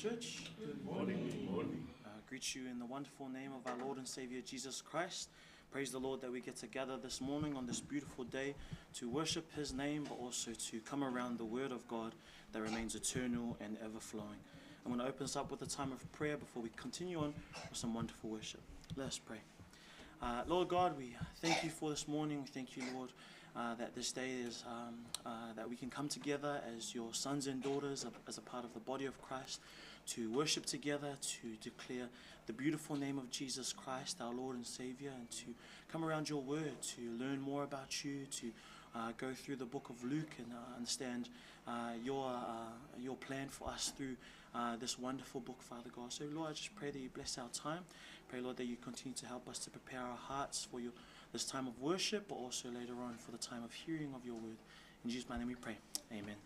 church. Good morning. Good morning. Greet you in the wonderful name of our Lord and Savior Jesus Christ. Praise the Lord that we get together this morning on this beautiful day to worship His name, but also to come around the Word of God that remains eternal and ever flowing. I'm going to open us up with a time of prayer before we continue on with some wonderful worship. Let us pray. Lord God, we thank you for this morning. We thank you, Lord, that this day is that we can come together as your sons and daughters, as a part of the body of Christ, to worship together, to declare the beautiful name of Jesus Christ, our Lord and Savior, and to come around your word, to learn more about you, to go through the book of Luke and understand your plan for us through this wonderful book, Father God. So, Lord, I just pray that you bless our time. Pray, Lord, that you continue to help us to prepare our hearts for this time of worship, but also later on for the time of hearing of your word. In Jesus' name we pray. Amen.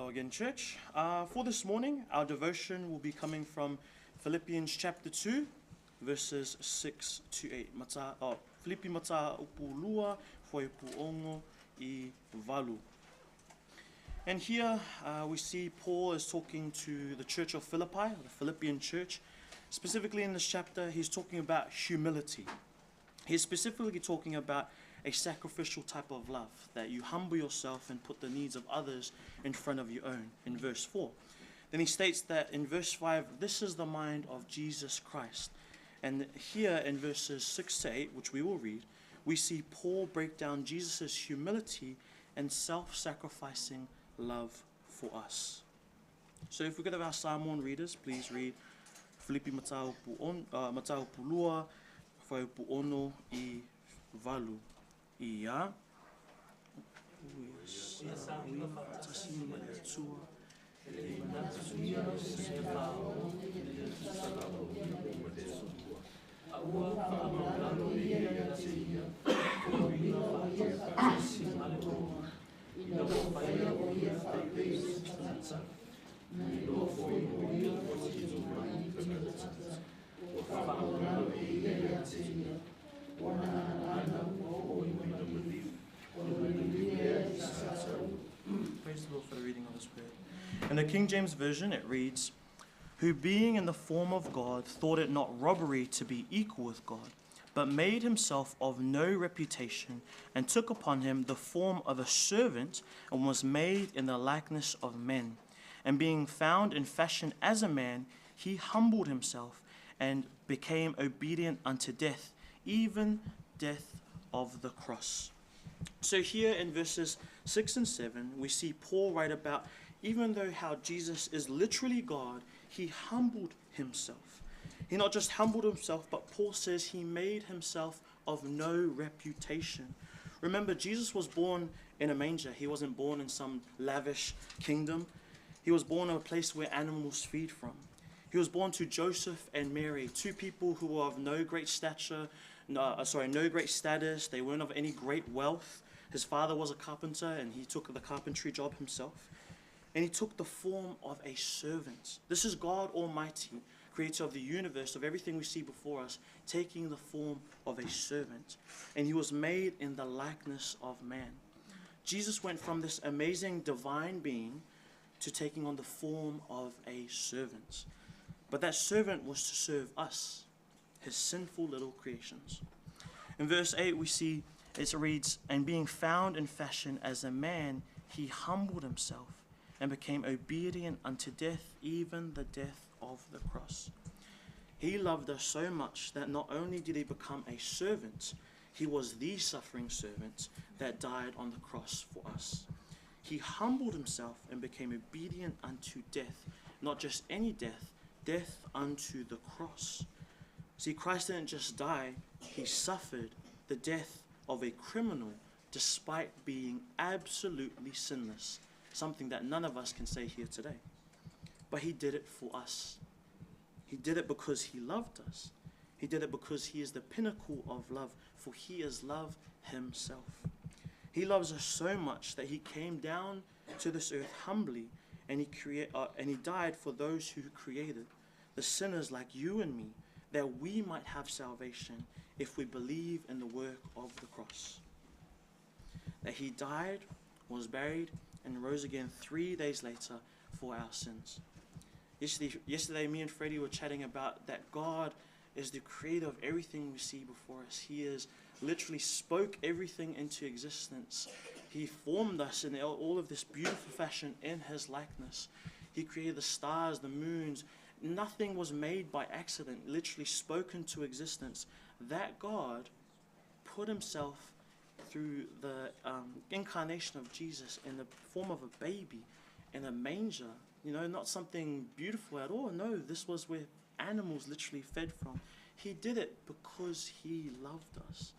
Hello again, church. For this morning, our devotion will be coming from Philippians chapter 2, verses 6 to 8. Filipi mata upulua foi puongo I valu. And here we see Paul is talking to the church of Philippi, the Philippian church. Specifically in this chapter, he's talking about humility. He's specifically talking about a sacrificial type of love, that you humble yourself and put the needs of others in front of your own, in verse 4. Then he states that in verse 5, this is the mind of Jesus Christ. And here in verses 6 to 8, which we will read, we see Paul break down Jesus' humility and self-sacrificing love for us. So if we could have our Samoan readers, please read Filipi mata upulua foi puongo I valu. Ia Praise the Lord for the reading of His word. In the King James Version, it reads, "Who being in the form of God, thought it not robbery to be equal with God, but made himself of no reputation, and took upon him the form of a servant, and was made in the likeness of men. And being found in fashion as a man, he humbled himself, and became obedient unto death, even death of the cross." So here in verses 6 and 7, we see Paul write about, even though how Jesus is literally God, he humbled himself. He not just humbled himself, but Paul says he made himself of no reputation. Remember, Jesus was born in a manger. He wasn't born in some lavish kingdom. He was born in a place where animals feed from. He was born to Joseph and Mary, two people who were of no great status. They weren't of any great wealth. His father was a carpenter, and he took the carpentry job himself. And he took the form of a servant. This is God Almighty, creator of the universe, of everything we see before us, taking the form of a servant. And he was made in the likeness of man. Jesus went from this amazing divine being to taking on the form of a servant. But that servant was to serve us, his sinful little creations. In verse 8 we see, it reads, "And being found in fashion as a man, he humbled himself, and became obedient unto death, even the death of the cross." He loved us so much that not only did he become a servant, he was the suffering servant that died on the cross for us. He humbled himself and became obedient unto death, not just any death, death unto the cross. See, Christ didn't just die, he suffered the death of a criminal despite being absolutely sinless, something that none of us can say here today. But he did it for us. He did it because he loved us. He did it because he is the pinnacle of love, for he is love himself. He loves us so much that he came down to this earth humbly, and he died for those who created, the sinners like you and me, that we might have salvation if we believe in the work of the cross. That he died, was buried, and rose again 3 days later for our sins. Yesterday, me and Freddie were chatting about that God is the creator of everything we see before us. He is literally spoke everything into existence. He formed us in all of this beautiful fashion in his likeness. He created the stars, the moons. Nothing was made by accident, literally spoken to existence. That God put himself through the incarnation of Jesus in the form of a baby in a manger. Not something beautiful at all. No, this was where animals literally fed from. He did it because he loved us.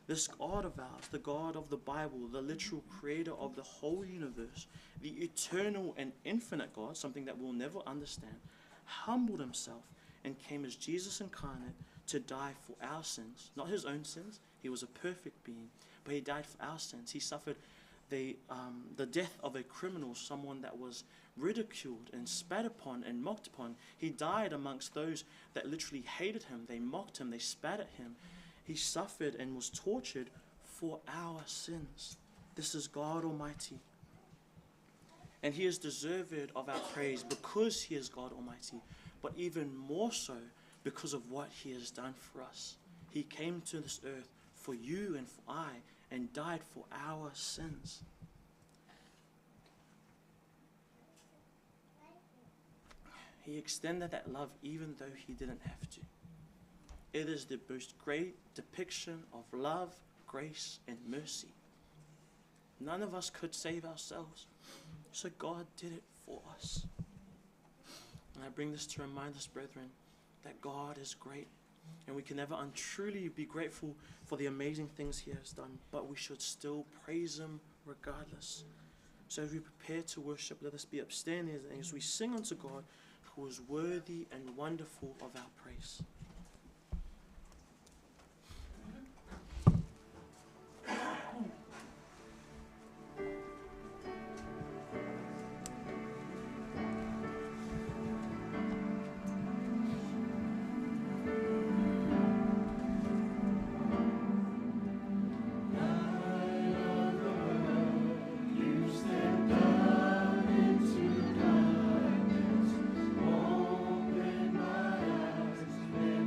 This God of ours, the God of the Bible, the literal creator of the whole universe, the eternal and infinite God, something that we'll never understand, humbled himself and came as Jesus incarnate to die for our sins. Not his own sins. He was a perfect being, but he died for our sins. He suffered the death of a criminal, someone that was ridiculed and spat upon and mocked upon. He died amongst those that literally hated him. They mocked him, they spat at him. He suffered and was tortured for our sins. This is God Almighty. And he is deserved of our praise because he is God Almighty, but even more so because of what he has done for us. He came to this earth for you and for I, and died for our sins. He extended that love even though he didn't have to. It is the most great depiction of love, grace, and mercy. None of us could save ourselves, so God did it for us. And I bring this to remind us, brethren, that God is great, and we can never untruly be grateful for the amazing things he has done, but we should still praise him regardless. So as we prepare to worship, let us be upstanding as we sing unto God, who is worthy and wonderful of our praise. Open my eyes.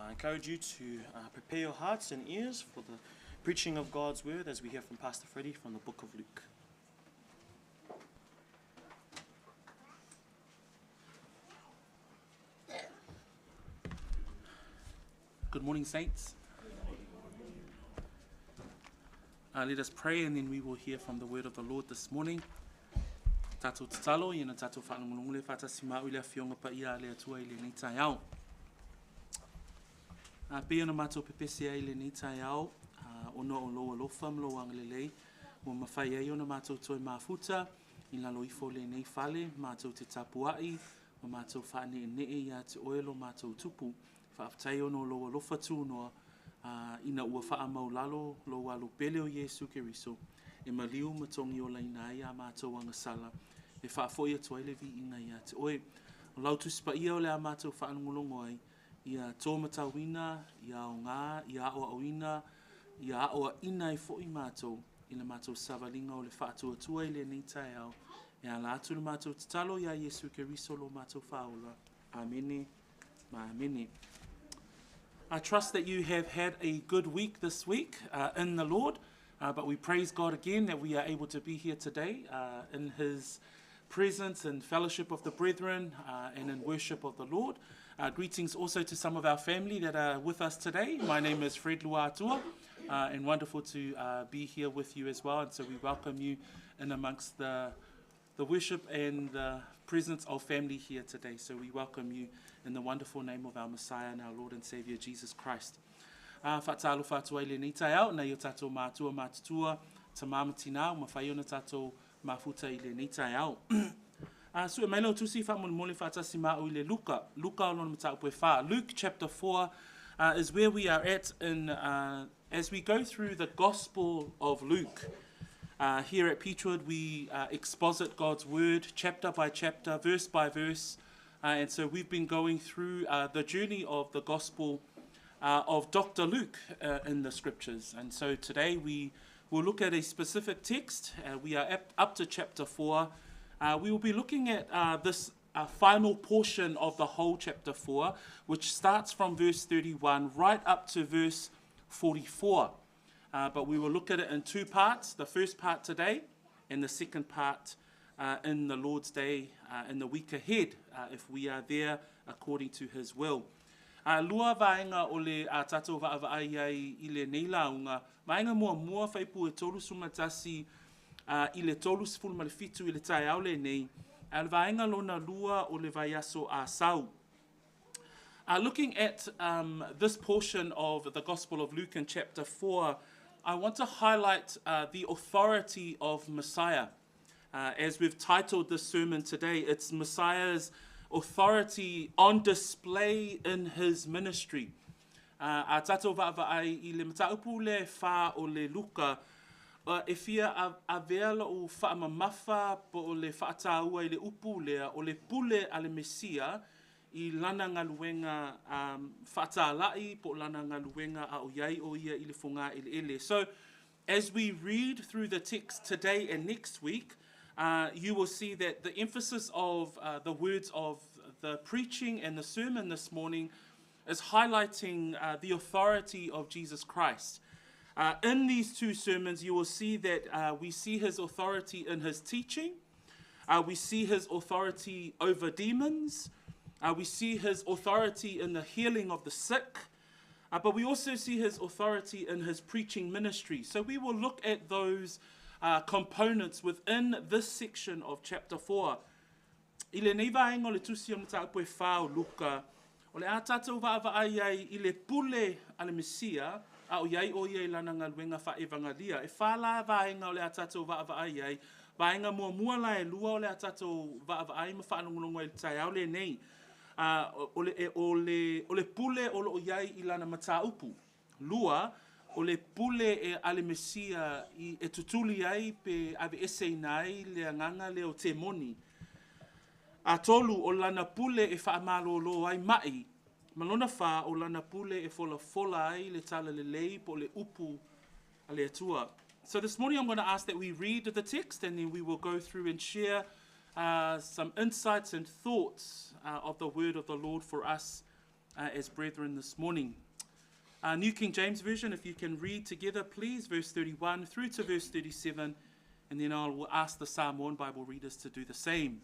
I encourage you to prepare your hearts and ears for the preaching of God's word as we hear from Pastor Freddie from the book of Luke. Good morning, saints. Let us pray and then we will hear from the word of the Lord this morning. Tato tatalo, ina tato whanungulungule whata simau ile fionga pa ia le atua ile ni tai au. Pea na mato pepesia ile ni tai au, ono o loa lofa mlo anglelei, mo mawhai ai ona mato toi mafuta, ina lo ifo le nei fale, mato te tapuai, mo mato whane e nee ia te oelo mato tupu, whaaftai ono loa lofa tūnoa, ina ua wha maulalo lo walu pele o Yesu Keriso, e maliu matongi o laina ia mato angasala, e whaafoi atua ile vi inga ia te oe, o lautu spa ia o le a mato whaanungulongo ai, ia tō matawina, ia o ngā, ia o awina, ia o ina i fo i mātou, ina mātou savalinga o le whaatua tua i le nei tai au, e ala atu le mātou tatalo ia Yesu Keriso lo mātou whaola. Amene, ma amene. I trust that you have had a good week this week in the Lord, but we praise God again that we are able to be here today in His presence and fellowship of the brethren and in worship of the Lord. Greetings also to some of our family that are with us today. My name is Fred Luatua, and wonderful to be here with you as well. And so we welcome you in amongst the worship and the presence of family here today. So we welcome you in the wonderful name of our Messiah and our Lord and Savior, Jesus Christ. Whaatalo whaatua ile ni tai au, nei o tātou mātua mātutua, ta māmatina, mawhaiona tātou mafuta ile ni tai au. So e mailo tusi whamon whatasi mao ile Luka olon mataupe wha. Luke chapter 4 is where we are at in as we go through the Gospel of Luke. Here at Peachwood we exposit God's word chapter by chapter, verse by verse. And so we've been going through the journey of the Gospel of Dr. Luke in the Scriptures. And so today we will look at a specific text. We are up to chapter 4. We will be looking at this final portion of the whole chapter 4, which starts from verse 31 right up to verse 44. But we will look at it in two parts, the first part today and the second part in the Lord's Day, in the week ahead, if we are there according to His will. Lua vaenga o le tātou vaavai ai I le nei launga, vaenga mua whaipu e tolu sumatasi I le tolu sifulu malefitu I le tai au le nei, al vaenga lona lua o le vaiaso a sau. Looking at this portion of the Gospel of Luke in chapter 4, I want to highlight the authority of Messiah. As we've titled this sermon today, it's Messiah's authority on display in His ministry. A tātou vaavai I le mataupu le wha o le Luka, e fia a veala o whaamamafa po o le whaataua I le upu lea o le pule a le Mesia I lana ngaluenga whaatalai po lana ngaluenga a o iai o ia I le whunga I le ele. So as we read through the text today and next week, you will see that the emphasis of the words of the preaching and the sermon this morning is highlighting the authority of Jesus Christ. In these two sermons, you will see that we see His authority in His teaching. We see His authority over demons. We see His authority in the healing of the sick. But we also see His authority in His preaching ministry. So we will look at those components within this section of chapter 4. I le nei vaenga o le tusi o mataupu e whao Luka, o le a tātou vaavai ai I le pule a le Mesia, a o iai o iai lana ngaluenga wha evangalia. E whala vaenga o le a tātou vaavai ai, vaenga mua la e lua o le a tātou vaavai ma whaanungulongo e tai au le nei. O le pule o lo iai I lana mataupu. Lua, o le pule e ale Mesia I e tutuli ai pe ave ese nai le anganga le o te moni. A tolu o lana pule e whaamalo ai mai, malona wha o lana pule e fola ai le tala le lei po le upu a le atua. So this morning I'm going to ask that we read the text and then we will go through and share some insights and thoughts of the word of the Lord for us as brethren this morning. New King James Version, if you can read together, please, verse 31 through to verse 37, and then I will ask the Samoan Bible readers to do the same.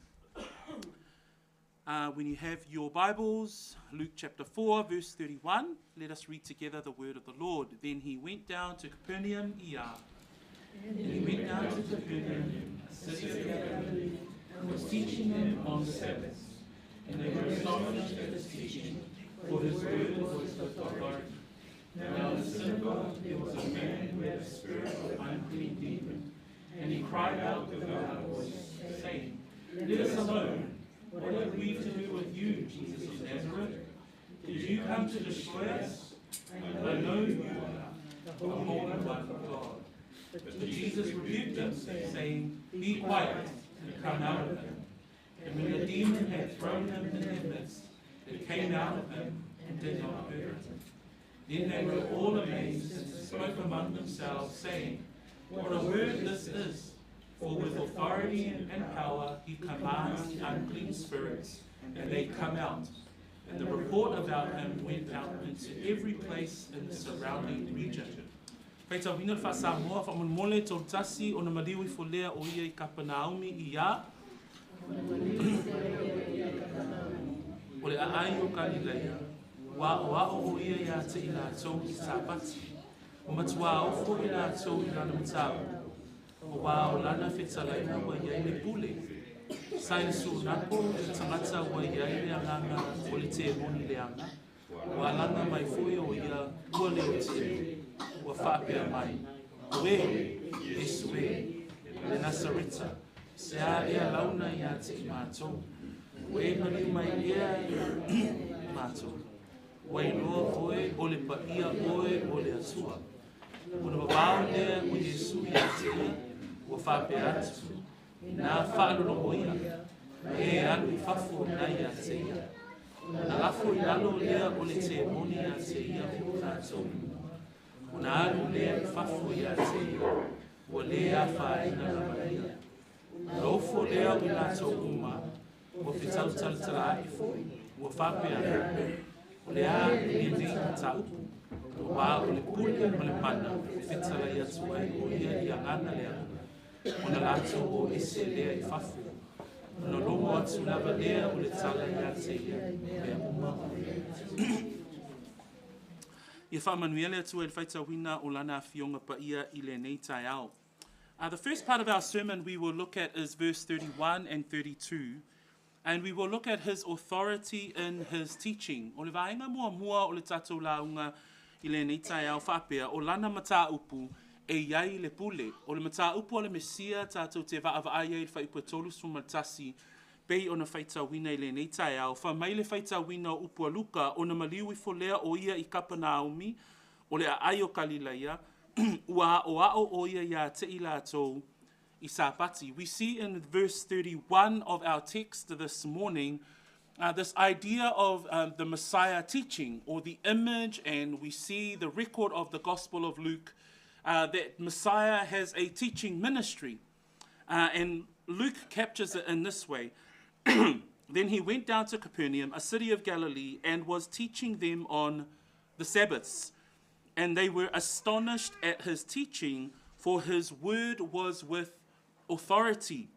When you have your Bibles, Luke chapter 4, verse 31, let us read together the word of the Lord. Then he went down to Capernaum, And he went down to Capernaum, a city of Galilee, and was teaching them on the Sabbath. And they were astonished at his teaching, for his word was with authority. Now in the synagogue there was a man who had a spirit of unclean demon, and he cried out with a loud voice, saying, Let us alone. What have we to do with you, Jesus of Nazareth? Did you come to destroy us? I know you are the Holy One of God. But Jesus rebuked them, saying, Be quiet, and come out of him. And when the demon had thrown him in their midst, it came out of him and did not hurt him. Then they were all amazed and spoke among themselves, saying, What a word this is! For with authority and power he commands the unclean spirits, and they come out. And the report about him went out into every place in the surrounding region. Feita wina fa Samoa fa mole to tasi ona maliwi folea o ia I Kapernaum ia. Ole ai o Galilea. Wa o ia ia te ila so I Sabati. O matua o fo ila so ila na matau. O wa o lana fetalaina wa ia le pule. Sai su napo e tangata wa ia le anganga o le te moni le anga. Wa lana mai foi o ia ua le o te. Wa whapea mai. Oe, Yesue, le Nasareta, se a ea launa ia te I mātou. Oe mani mai ea I mātou. Wai loa oe, o le paia oe, o le atua. Una wawao lea o Yesu ia te ia, wa whapea atu. Nā whaalono o ia, e anu I whafo na ia te ia. Na lafo I lalo lea o le te moni ia te ia o kātou. Una alu lea I whafo ia te ia, o lea whaina la maria. Lofo lea I lato uma, o whitau talatala I fo, o whapea. O lea I ni taupu, o wā o le pule o le mana, o whitala ia tuai o ia I angana lea. Ona lato o ese lea I whafo. Ona lomo atu lava lea o le tala ia te ia, lea uma o lea. Ia whaamanuele atu e whaitawina o lana fionga pa ia I le nei tai ao. The first part of our sermon we will look at is verse 31 and 32. And we will look at his authority in his teaching. O le vaenga mua o le tatou launga I le nei tai ao whapea o lana mata upu e iai le pule. O le mata upu o le mesia tatou te vaavaaia I le whaipu tolus fumatasi pei ona whaitawina I le nei tai ao. Wha mai le whaitawina o upua luka o na maliwi folea o ia I Kapernaum o le ai o Galilea ua o ia ia te ila atou I Sabati. We see in verse 31 of our text this morning this idea of the Messiah teaching or the image, and we see the record of the Gospel of Luke that Messiah has a teaching ministry. And Luke captures it in this way. Then he went down to Capernaum, a city of Galilee, and was teaching them on the Sabbaths. And they were astonished at his teaching, for his word was with authority.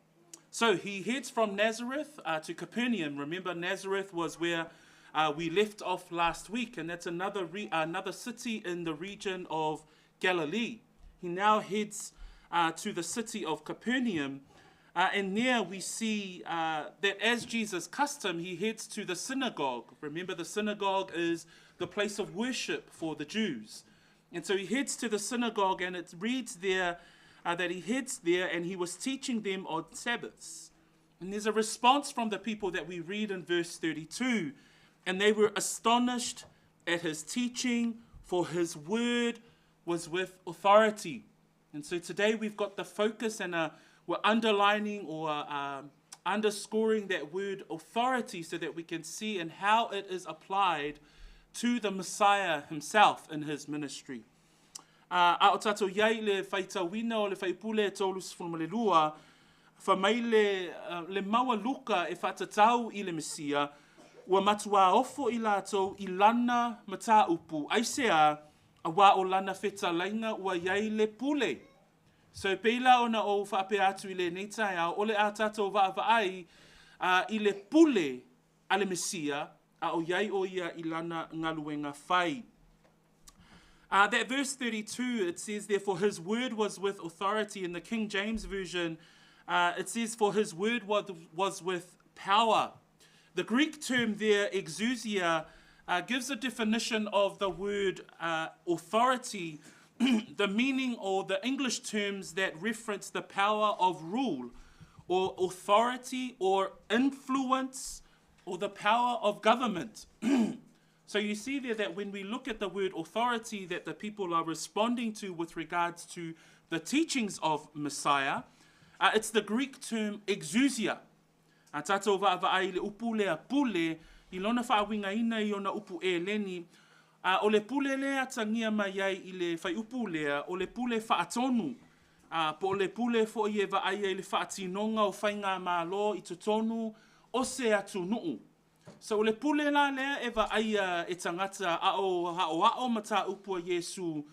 So he heads from Nazareth to Capernaum. Remember, Nazareth was where we left off last week, and that's another city in the region of Galilee. He now heads to the city of Capernaum. And there we see that as Jesus' custom, he heads to the synagogue. Remember, the synagogue is the place of worship for the Jews. And so he heads to the synagogue, and it reads there that he heads there and he was teaching them on Sabbaths. And there's a response from the people that we read in verse 32. And they were astonished at his teaching, for his word was with authority. And so today we've got the focus, and we're underlining or underscoring that word authority so that we can see and how it is applied to the Messiah himself in his ministry. A o tatou iai le whaitawina o le whaipule tolus whamalelua, whamai le maua luka e whatatau I le Mesia, ua matua ofo I lātou I lana mata upu. Aisea, a wā o lana whetalainga ua iai le pule. So peila ona o whaape atu I le neitai au, ole a tātou vaai I le pule a le Mesia, a o iai o ia I lana ngaluenga whai. That verse 32, it says, therefore his word was with authority. In the King James Version, it says, for his word was with power. The Greek term there, exousia, gives a definition of the word authority, the meaning or the English terms that reference the power of rule or authority or influence or the power of government. So you see there that when we look at the word authority that the people are responding to with regards to the teachings of Messiah, it's the Greek term exousia. Tātou wa'awai le upu lea pule, I lona whaawinga ina I ona upu e leni, o le pule lea tangia mai ai I le whai upu lea, o le pule whaatonu, po le pule fo I e wa'ai le whaatinonga o whainga mālo I tutonu, o se atu nuu. So le pule la lea e wa'ai e tangata hao mata upu a Yesu,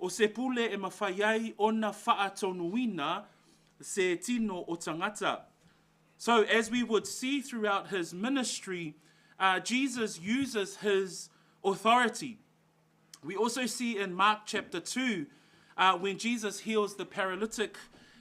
o se pule e mawhai ai ona whaatonuina se tino o tangata. So as we would see throughout his ministry, Jesus uses his authority. We also see in Mark chapter 2, when Jesus heals the paralytic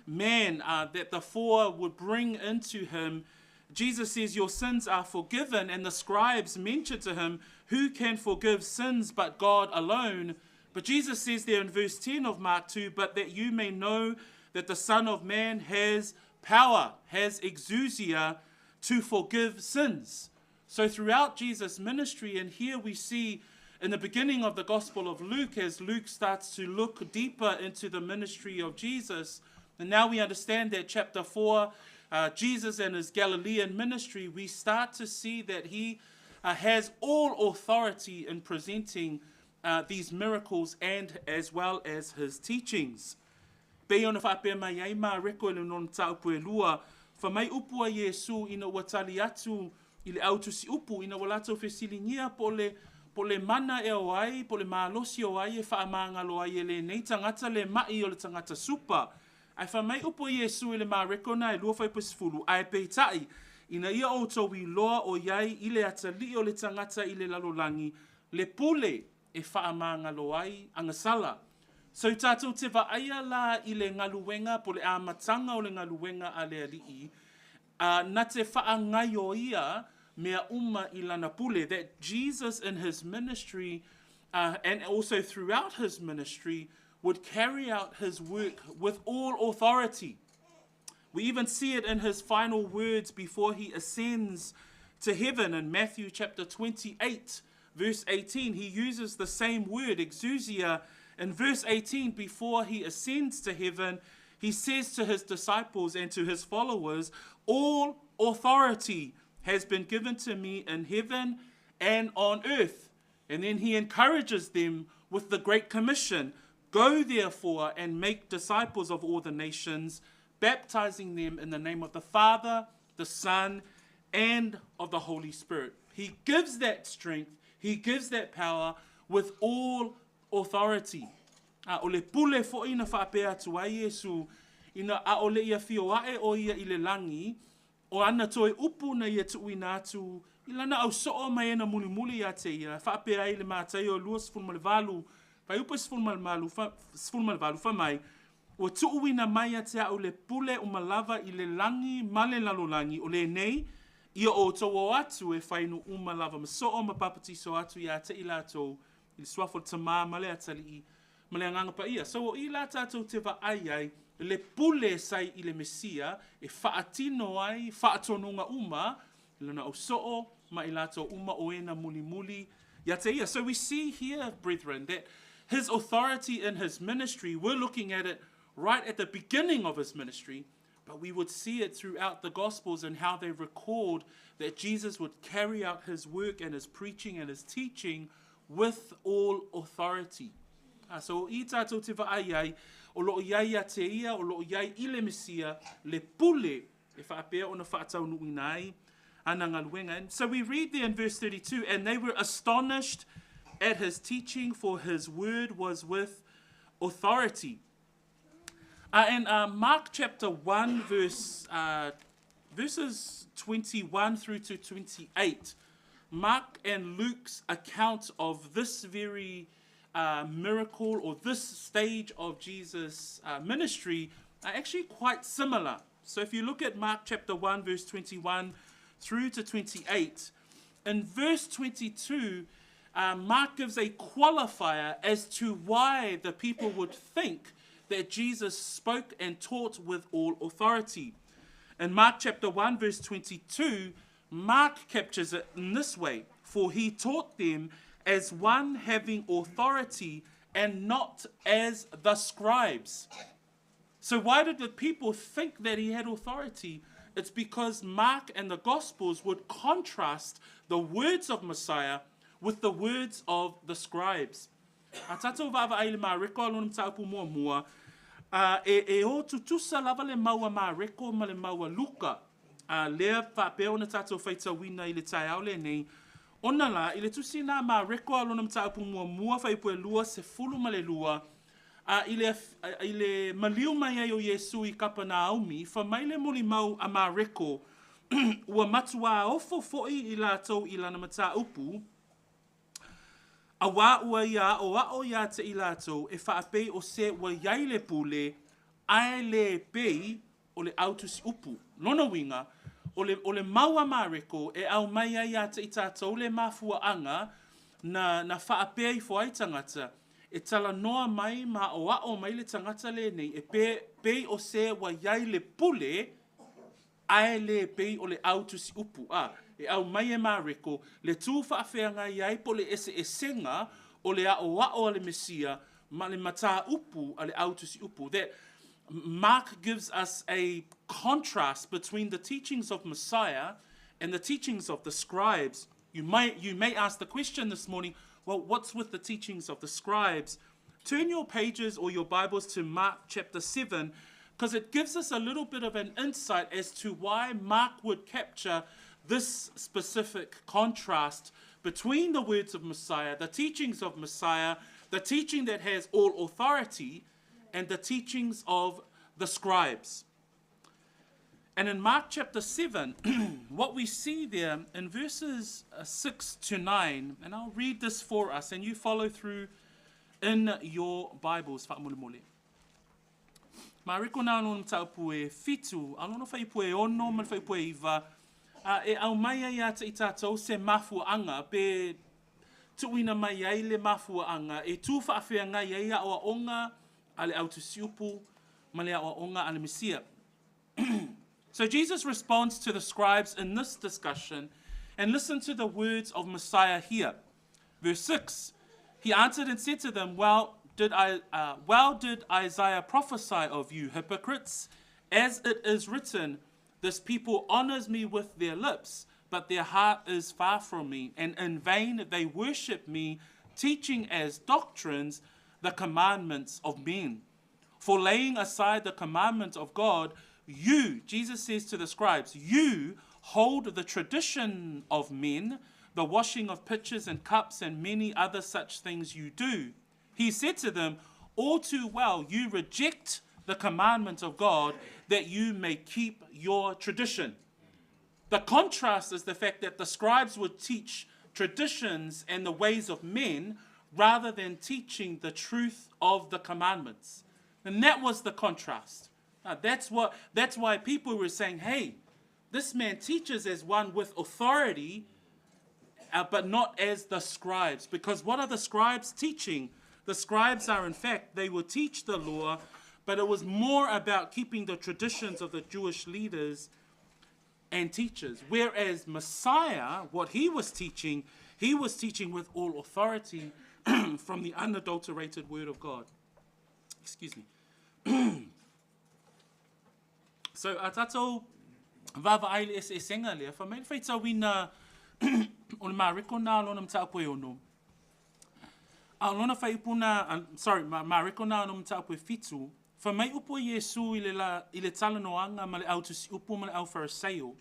man that the four would bring into him, Jesus says, your sins are forgiven, and the scribes mention to him, who can forgive sins but God alone? But Jesus says there in verse 10 of Mark 2, but that you may know that the Son of Man has power, has exousia to forgive sins. So throughout Jesus' ministry, and here we see in the beginning of the Gospel of Luke, as Luke starts to look deeper into the ministry of Jesus, and now we understand that chapter 4, Jesus and his Galilean ministry, we start to see that he has all authority in presenting these miracles and as well as his teachings. Pei ona whaapea mai ai mā reko ele non taupu e lua, wha mai upu a Yesu ina watali atu I le autusi upu ina walato whesilingia po le mana e o ai, po le mālosi o ai e whaamangalo ai e le nei tangata le mai o le tangata supa. Ai wha mai upu a Yesu I le mā reko na e lua whai pasifulu, ai peitai, ina ia o tau I loa o iai I le atali o le tangata I le lalolangi, le pule e whaamangalo ai angasala. So tātou te wa'aia la I le ngaluwenga po le āmatanga o le ngaluwenga a le alii, na te whaangai o ia mea uma I lana pule, that Jesus in his ministry and also throughout his ministry would carry out his work with all authority. We even see it in his final words before he ascends to heaven in Matthew chapter 28, verse 18. He uses the same word, exousia. In verse 18, before he ascends to heaven, he says to his disciples and to his followers, all authority has been given to me in heaven and on earth. And then he encourages them with the Great Commission, go therefore and make disciples of all the nations, baptizing them in the name of the Father, the Son, and of the Holy Spirit. He gives that strength, he gives that power with all authority. O le pule fo ina whaapea atu ai Yesu, ina a o le ia whioae o ia I le langi, o ana toe upu na ia tuuina atu, I lana au soo mai ena muli muli a te ia, whaapea ai le mātai o lua sfulmalevalu, whai upa sfulmalevalu whamai, o tuuina mai a te au le pule o malava I le langi male lalolangi, o le nei, ia o tau atu e whainu umalava, ma soo ma papati so atu ia te ila atou, I le swafo tamā male atali I, male anganga pa ia. So o I la tātou te wa'ai ai, le pule sai I le Mesia, e whaatino ai, whaatonunga uma, lana o soo, ma I lātou uma o ena muli muli, ia te ia. So we see here, brethren, that his authority in his ministry, we're looking at it right at the beginning of his ministry, but we would see it throughout the Gospels and how they record that Jesus would carry out his work and his preaching and his teaching with all authority. So I tātou te wa'ai ai, o loo iai a te ia, o loo iai I le Mesia, le pule e whaapea o na whaatau nui nai, And so we read there in verse 32, and they were astonished at his teaching, for his word was with authority. In Mark chapter 1, verses 21 through to 28, Mark and Luke's account of this very miracle, or this stage of Jesus' ministry, are actually quite similar. So if you look at Mark chapter 1, verse 21 through to 28, in verse 22, Mark gives a qualifier as to why the people would think that Jesus spoke and taught with all authority. In Mark chapter 1, verse 22, Mark captures it in this way: for he taught them as one having authority and not as the scribes. So why did the people think that he had authority? It's because Mark and the Gospels would contrast the words of Messiah with the words of the scribes. A tatou vava ai le mareko alona mtaupu mua e o tutusa lava le maua mareko ma le maua luka. Lea whapea ona tatou whaitawina i le tai au le nei. Ona la, i le tusi nā mareko alona mtaupu mua whaipue lua se fulu ma le lua. I le maliu mai ai o Yesu i Kapanaumi, whamai le moli mau a mareko ua matua ofo foi i lātou i lana mata upu. A wā ua ia o a o ia te i lātou e whaapei o se ua iai le pule, ai le pei o le autusi upu. Lona winga, o le maua mareko e au mai ai a te i tātou le mafua anga na whaapea i fo ai tangata. E tala noa mai ma o a o mai le tangata le nei e pei o se ua iai le pule, ai le pei o le autusi upu. E au mai e mareko, le tū whaafeanga iai po le ese esenga o le a le Mesia, ma le mata upu a le autusi upu. That Mark gives us a contrast between the teachings of Messiah and the teachings of the scribes. You may ask the question this morning, well, what's with the teachings of the scribes? Turn your pages or your Bibles to Mark chapter 7, because it gives us a little bit of an insight as to why Mark would capture this specific contrast between the words of Messiah, the teachings of Messiah, the teaching that has all authority, and the teachings of the scribes. And in Mark chapter 7, what we see there in verses 6 to 9, and I'll read this for us, and you follow through in your Bibles. Mariko na anu mtaupu e fitu, alono whaipu e ono, man whaipu e iwa, e au mai ai ata i tātou se mafua anga, pe tuina mai ai le mafua anga, e tū whaafea ngai ai a oa onga, ale autusiupu, ma le a oa onga ale Mesia. So Jesus responds to the scribes in this discussion, and listen to the words of Messiah here. Verse 6, he answered and said to them, Well did Isaiah prophesy of you, hypocrites? As it is written, this people honors me with their lips, but their heart is far from me, and in vain they worship me, teaching as doctrines the commandments of men. For laying aside the commandment of God, you, Jesus says to the scribes, you hold the tradition of men, the washing of pitchers and cups, and many other such things you do. He said to them, all too well, you reject the commandment of God that you may keep your tradition. The contrast is the fact that the scribes would teach traditions and the ways of men rather than teaching the truth of the commandments. And that was the contrast. That's why people were saying, hey, this man teaches as one with authority, but not as the scribes. Because what are the scribes teaching? The scribes are, in fact, they will teach the law, but it was more about keeping the traditions of the Jewish leaders and teachers. Whereas Messiah, what he was teaching with all authority from the unadulterated word of God. Excuse me. So, a tātou vava ai le e senga lea, whamei whaita wina o le mariko nā lona mtaupu e ono. A lona whaipuna, mariko nā lona mtaupu e fitu, whamei upo Yesu i le talanoanga ma le autusi upo ma le au Phariseo.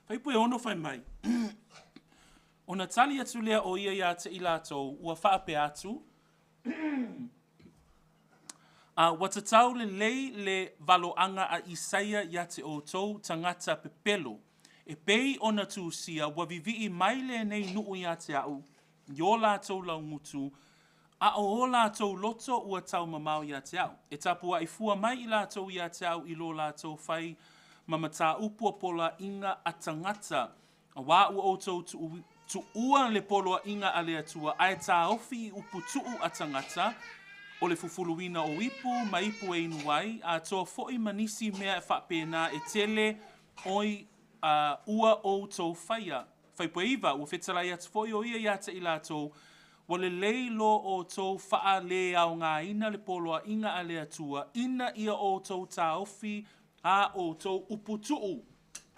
Whai pui ono whai mai. O na tali atu lea o ia ia te ilatou, ua whaape atu. Watatau le lei le valoanga a Isaia ia te o tou tangata pepelo. E pei ona tūsia, wa vivi mai le nei nuu ia te au, yo lātou lau ngutu, a o lātou loto ua tau mamau ia te au. E tapua i fua mai i lātou ia te au i lo lātou whai, mamata upua pola inga a tangata, a wā ua o tou tu ua le poloa inga a lea tua, ai tā ofi upu tuu a tangata, o le fufuluina o ipu, ma ipu e inuai, a toa foi manisi mea e whapena e tele oi ua o tau whaia. Whaipoiva, ua whetalai atu foi o ia iata i lātou, wa le leilo o tau wha le au ngā ina le poloa inga a lea tua, ina ia o tau tā ofi a o tau upu tuu.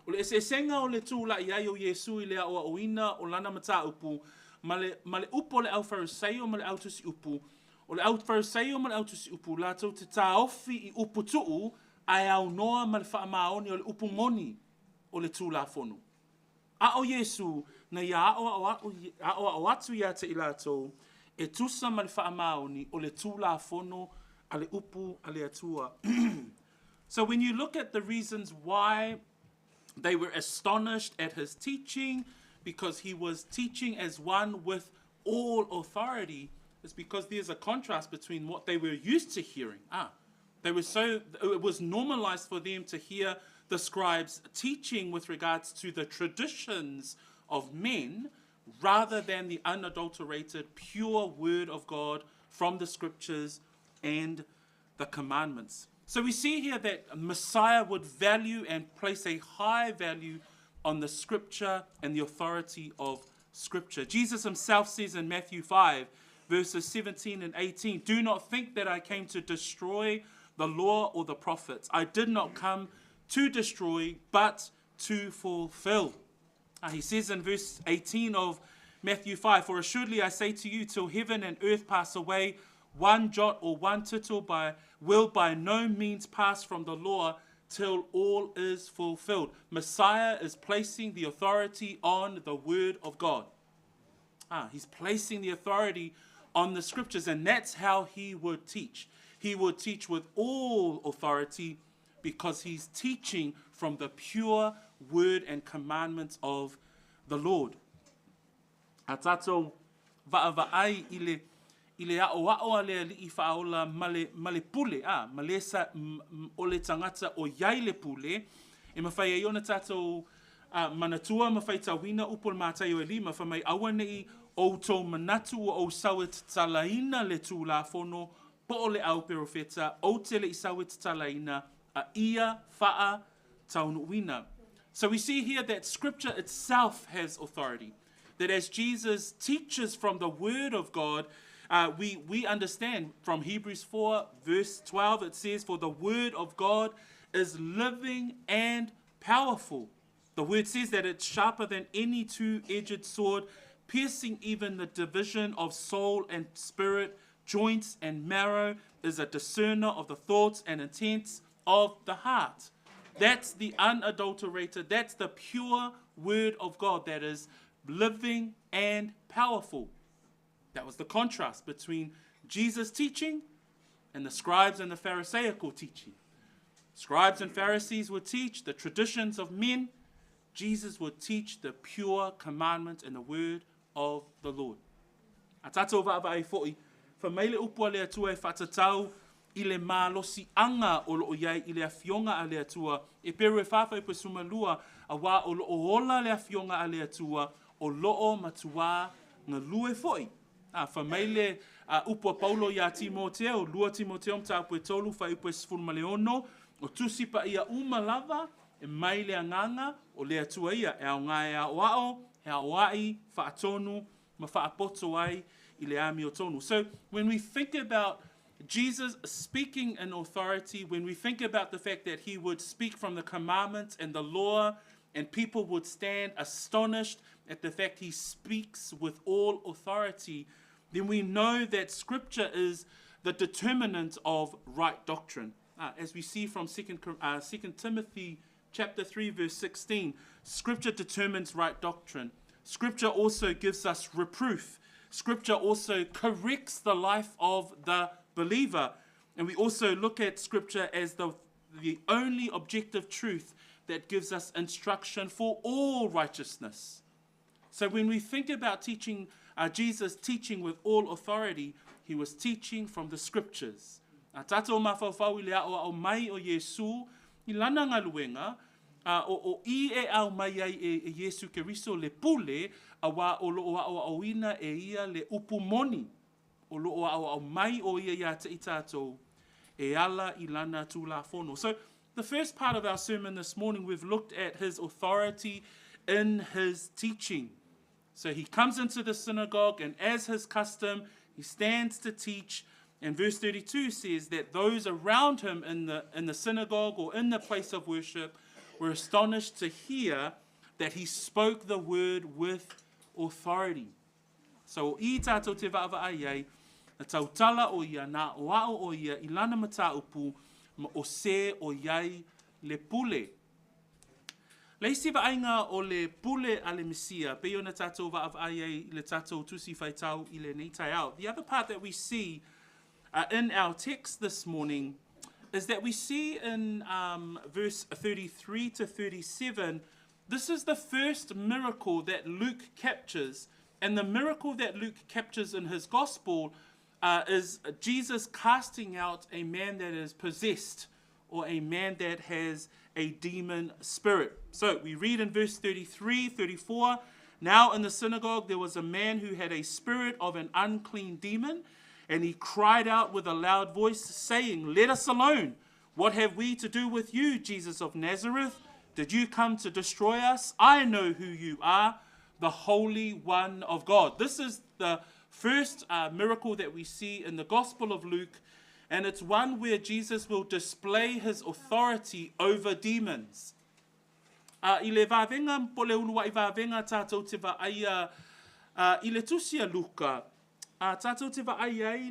O le esenga o le tūla i ai o Yesu i lea o ina o lana mata upu, ma le upo le au Fariseo ma le au tusi upu, o le au Fariseo ma le au tusi upu, lātou te tā ofi i upu tuu, ai au noa ma le whaamaoni o le upu moni o le tūla whonu. A o Yesu, na ia o atu ia te i lātou, e tusa ma le whaamaoni o le tūla whonu a le upu a le atua. So when you look at the reasons why they were astonished at his teaching, because he was teaching as one with all authority, it's because there's a contrast between what they were used to hearing. It was normalized for them to hear the scribes teaching with regards to the traditions of men, rather than the unadulterated, pure word of God from the scriptures and the commandments. So we see here that Messiah would value and place a high value on the scripture and the authority of scripture. Jesus himself says in Matthew 5, verses 17 and 18, "Do not think that I came to destroy the law or the prophets. I did not come to destroy, but to fulfill." He says in verse 18 of Matthew 5, "For assuredly I say to you, till heaven and earth pass away, one jot or one tittle will by no means pass from the law till all is fulfilled." Messiah is placing the authority on the word of God. He's placing the authority on the scriptures, and that's how he would teach. He would teach with all authority because he's teaching from the pure word and commandments of the Lord. A tātou vaavai i le ao a lea li I whaola male pule, malesa o le tangata o iai le pule, e mawhai e ona tātou manatua, mawhai tauhina upol mātai o e lima, whamai awa nei o tō manatu o sawet talaina le tūla whono, po o le au perofeta, o te le I sawet talaina, a ia whaa taunuina. So we see here that scripture itself has authority. That as Jesus teaches from the word of God, we understand from Hebrews 4 verse 12, it says, "For the word of God is living and powerful." The word says that it's sharper than any two-edged sword, piercing even the division of soul and spirit, joints and marrow, is a discerner of the thoughts and intents of the heart. That's the unadulterated, that's the pure word of God that is living and powerful. That was the contrast between Jesus' teaching and the scribes and the Pharisaical teaching. Scribes and Pharisees would teach the traditions of men. Jesus would teach the pure commandment and the word of the Lord. A tātou vaavai fo'i, whamaile upua lea tua e whatatau I le mālosi anga o loo iai I le awhionga a lea tua, e peru e whawhai pa sumalua a wā o loo ola le awhionga a lea tua, o loo matua ngā lue fo'i. Whamaile upua Paulo ia Timoteo, lua Timoteo mta apue tolu, whai upue sifuru maleono, o tusipa ia lava, e mai lea nganga, o lea tua ia, e au ngā e au ao, he au ai, whaatonu, ma whaapoto ai, I le ami o tonu. So when we think about Jesus speaking in authority, when we think about the fact that he would speak from the commandments and the law, and people would stand astonished at the fact he speaks with all authority, then we know that scripture is the determinant of right doctrine. As we see from 2 Timothy chapter 3, verse 16, Scripture determines right doctrine. Scripture also gives us reproof. Scripture also corrects the life of the believer. And we also look at Scripture as the only objective truth that gives us instruction for all righteousness. So when we think about teaching, Jesus teaching with all authority, he was teaching from the Scriptures. A tātou mawhawhau I le au mai o Yesu, I lana ngaluenga, o I e au mai ai e Yesu Keriso le pule, a wā o loo au auina e ia le upu moni, o loo au mai o ia ia te I tātou, e ala I lana tū la whono. So the first part of our sermon this morning, we've looked at his authority in his teaching. So he comes into the synagogue, and as his custom, he stands to teach. And verse 32 says that those around him in the synagogue or in the place of worship were astonished to hear that he spoke the word with authority. So I tātou te wa'awa ai ai, na tautala o ia, na oao o ia, I lana mata upu, ma o se o iai le pule. Leisi ainga o le pule a le Mesia, pe o na tātou wa'awa ai ai le tātou tusi whaitau I le Natanielu. The other part that we see in our text this morning is that we see in verse 33 to 37, this is the first miracle that Luke captures. And the miracle that Luke captures in his gospel is Jesus casting out a man that is possessed, or a man that has a demon spirit. So we read in verse 33, 34, now in the synagogue there was a man who had a spirit of an unclean demon, and he cried out with a loud voice, saying, "Let us alone. What have we to do with you, Jesus of Nazareth? Did you come to destroy us? I know who you are, the Holy One of God." This is the first miracle that we see in the Gospel of Luke, and it's one where Jesus will display his authority over demons. I le vavenga pole ulua I vavenga tātou te vaaia I le tusia Luka. Tātou te vaai ai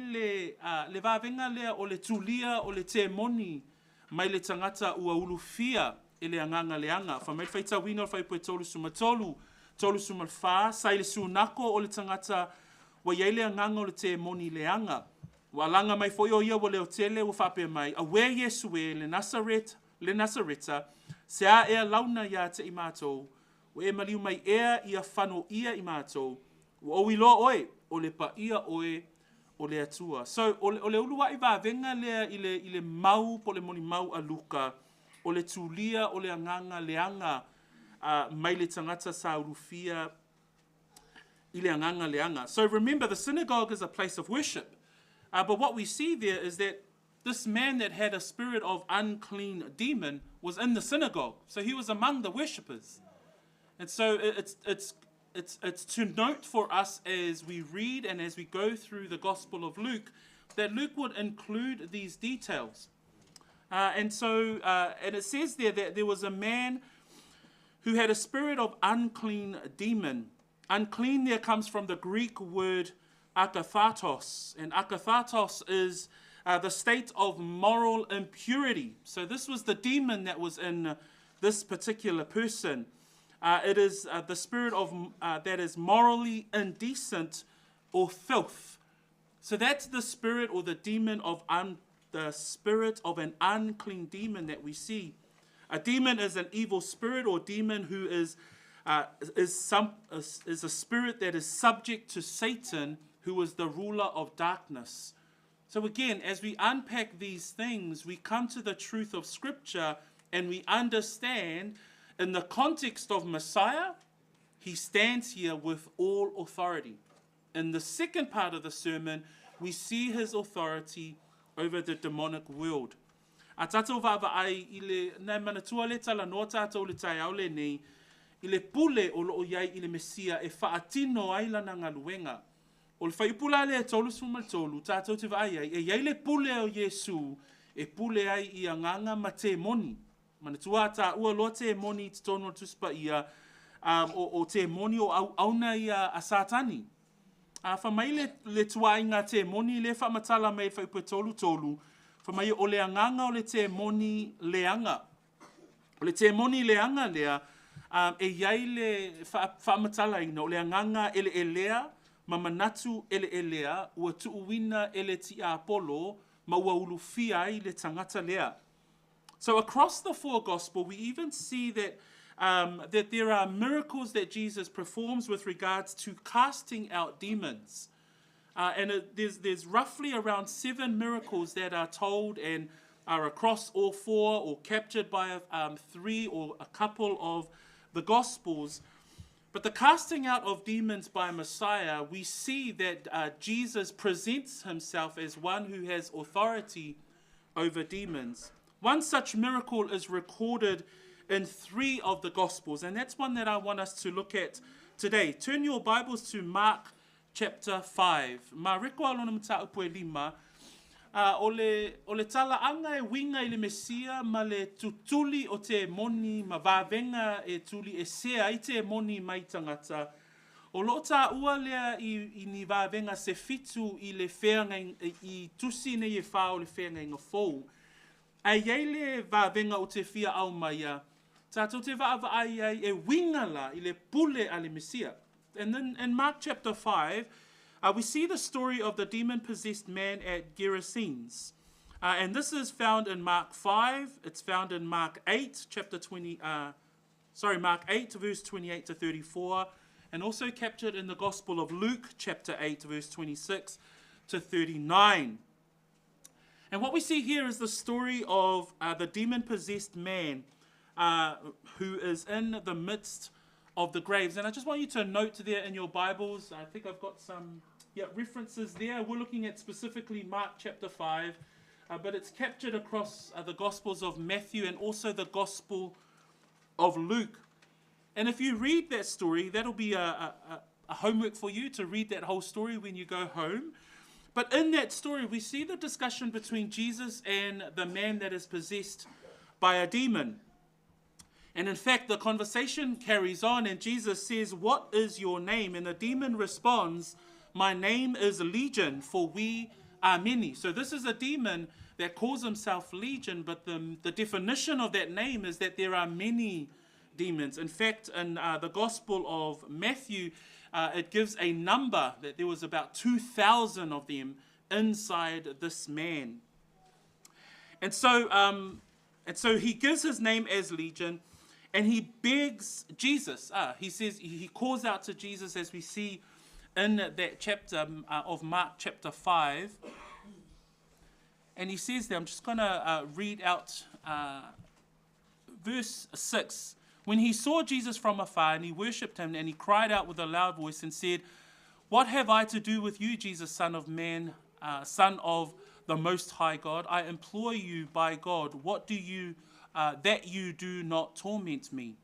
le vavenga lea o le tulia o le te moni mai le tangata ua ulufia I le anganga leanga. Whamai whaita wina o whaipue tolu sumatolu, tolu sumalwha, sai le sunako o le tangata wa iei le anganga o le te moni leanga. Wa langa mai foi o ia wa leo tele wa whape mai, a wea Yesu e le Nasareta, se a ea launa ia te I mātou, wa e maliu mai ea ia whano ia I mātou, wa o ilo oe, o le pa ia oe o le atua. So, o le ulua I vavenga lea I le mau po le moni mau a Luka, o le tulia o le anganga leanga, mai le tangata sa urufia I le anganga leanga. So remember, the synagogue is a place of worship. But what we see there is that this man that had a spirit of unclean demon was in the synagogue. So he was among the worshippers. And so it's to note for us as we read and as we go through the Gospel of Luke, that Luke would include these details. And it says there that there was a man who had a spirit of unclean demon. Unclean there comes from the Greek word akathatos. And akathatos is the state of moral impurity. So this was the demon that was in this particular person. It is the spirit of that is morally indecent or filth. So that's the spirit or the demon of the spirit of an unclean demon that we see. A demon is an evil spirit or demon who is a spirit that is subject to Satan, who is the ruler of darkness. So again, as we unpack these things, we come to the truth of Scripture and we understand in the context of Messiah, he stands here with all authority. In the second part of the sermon, we see his authority over the demonic world. A tātou vava ai I le nai manatua le tala no tātou le tai au le nei, I le pule o loo iai I le Mesia e whaatino ai lana ngaluenga. O le whaipula le tolu sumal tolu, tātou te vai ai, e iai le pule o Yesu, e pule ai I anganga ma te moni. Manatua ta ua loa te moni te tono tuspa ia, o te moni o auna ia a Satani. Whamai le tuainga te moni le whamatala mai whaipua tolu, whamai o le anganga o le te moni leanga. O le te moni leanga lea, e iai le whaamatala ina, o le anganga ele elea, ma manatu ele elea, ua tuuina ele ti a Apollo, ma ua ulufia ai le tangata lea. So across the four gospel, we even see that that there are miracles that Jesus performs with regards to casting out demons. There's roughly around 7 miracles that are told and are across all 4 or captured by 3 or a couple of the Gospels. But the casting out of demons by Messiah, we see that Jesus presents himself as one who has authority over demons. One such miracle is recorded in 3 of the Gospels, and that's one that I want us to look at today. Turn your Bibles to Mark chapter 5. Ma reko alona mta upo e 5. O le tala anga e winga i le Mesia ma le tutuli o te moni ma vavenga e tuli e sea i te moni mai tangata. O lo ta ua lea i ni vavenga se fitu i le whenga i tusi ne e whao le whenga inga fou. A iei le vavenga o te fia au maia. Tātou te vaava ai e winga la i le pule a le Mesia. And then in Mark chapter 5, we see the story of the demon-possessed man at Gerasenes. And this is found in Mark 5. It's found in Mark 8, Mark 8, verse 28 to 34, and also captured in the Gospel of Luke, chapter 8, verse 26 to 39. And what we see here is the story of the demon-possessed man who is in the midst of the graves. And I just want you to note there in your Bibles, I think I've got some references there. We're looking at specifically Mark chapter 5, but it's captured across the Gospels of Matthew and also the Gospel of Luke. And if you read that story, that'll be a homework for you to read that whole story when you go home. But in that story, we see the discussion between Jesus and the man that is possessed by a demon. And in fact, the conversation carries on and Jesus says, "What is your name?" And the demon responds, "My name is Legion, for we are many." So this is a demon that calls himself Legion, but the definition of that name is that there are many demons. In fact, in the Gospel of Matthew, it gives a number that there was about 2,000 of them inside this man. And so he gives his name as Legion, and he begs Jesus. He calls out to Jesus, as we see in that chapter of Mark chapter 5. And he says there, I'm just going to read out verse 6. When he saw Jesus from afar, and he worshipped him, and he cried out with a loud voice and said, "What have I to do with you, Jesus, Son of Man, Son of the Most High God? I implore you by God, what do you that you do not torment me?"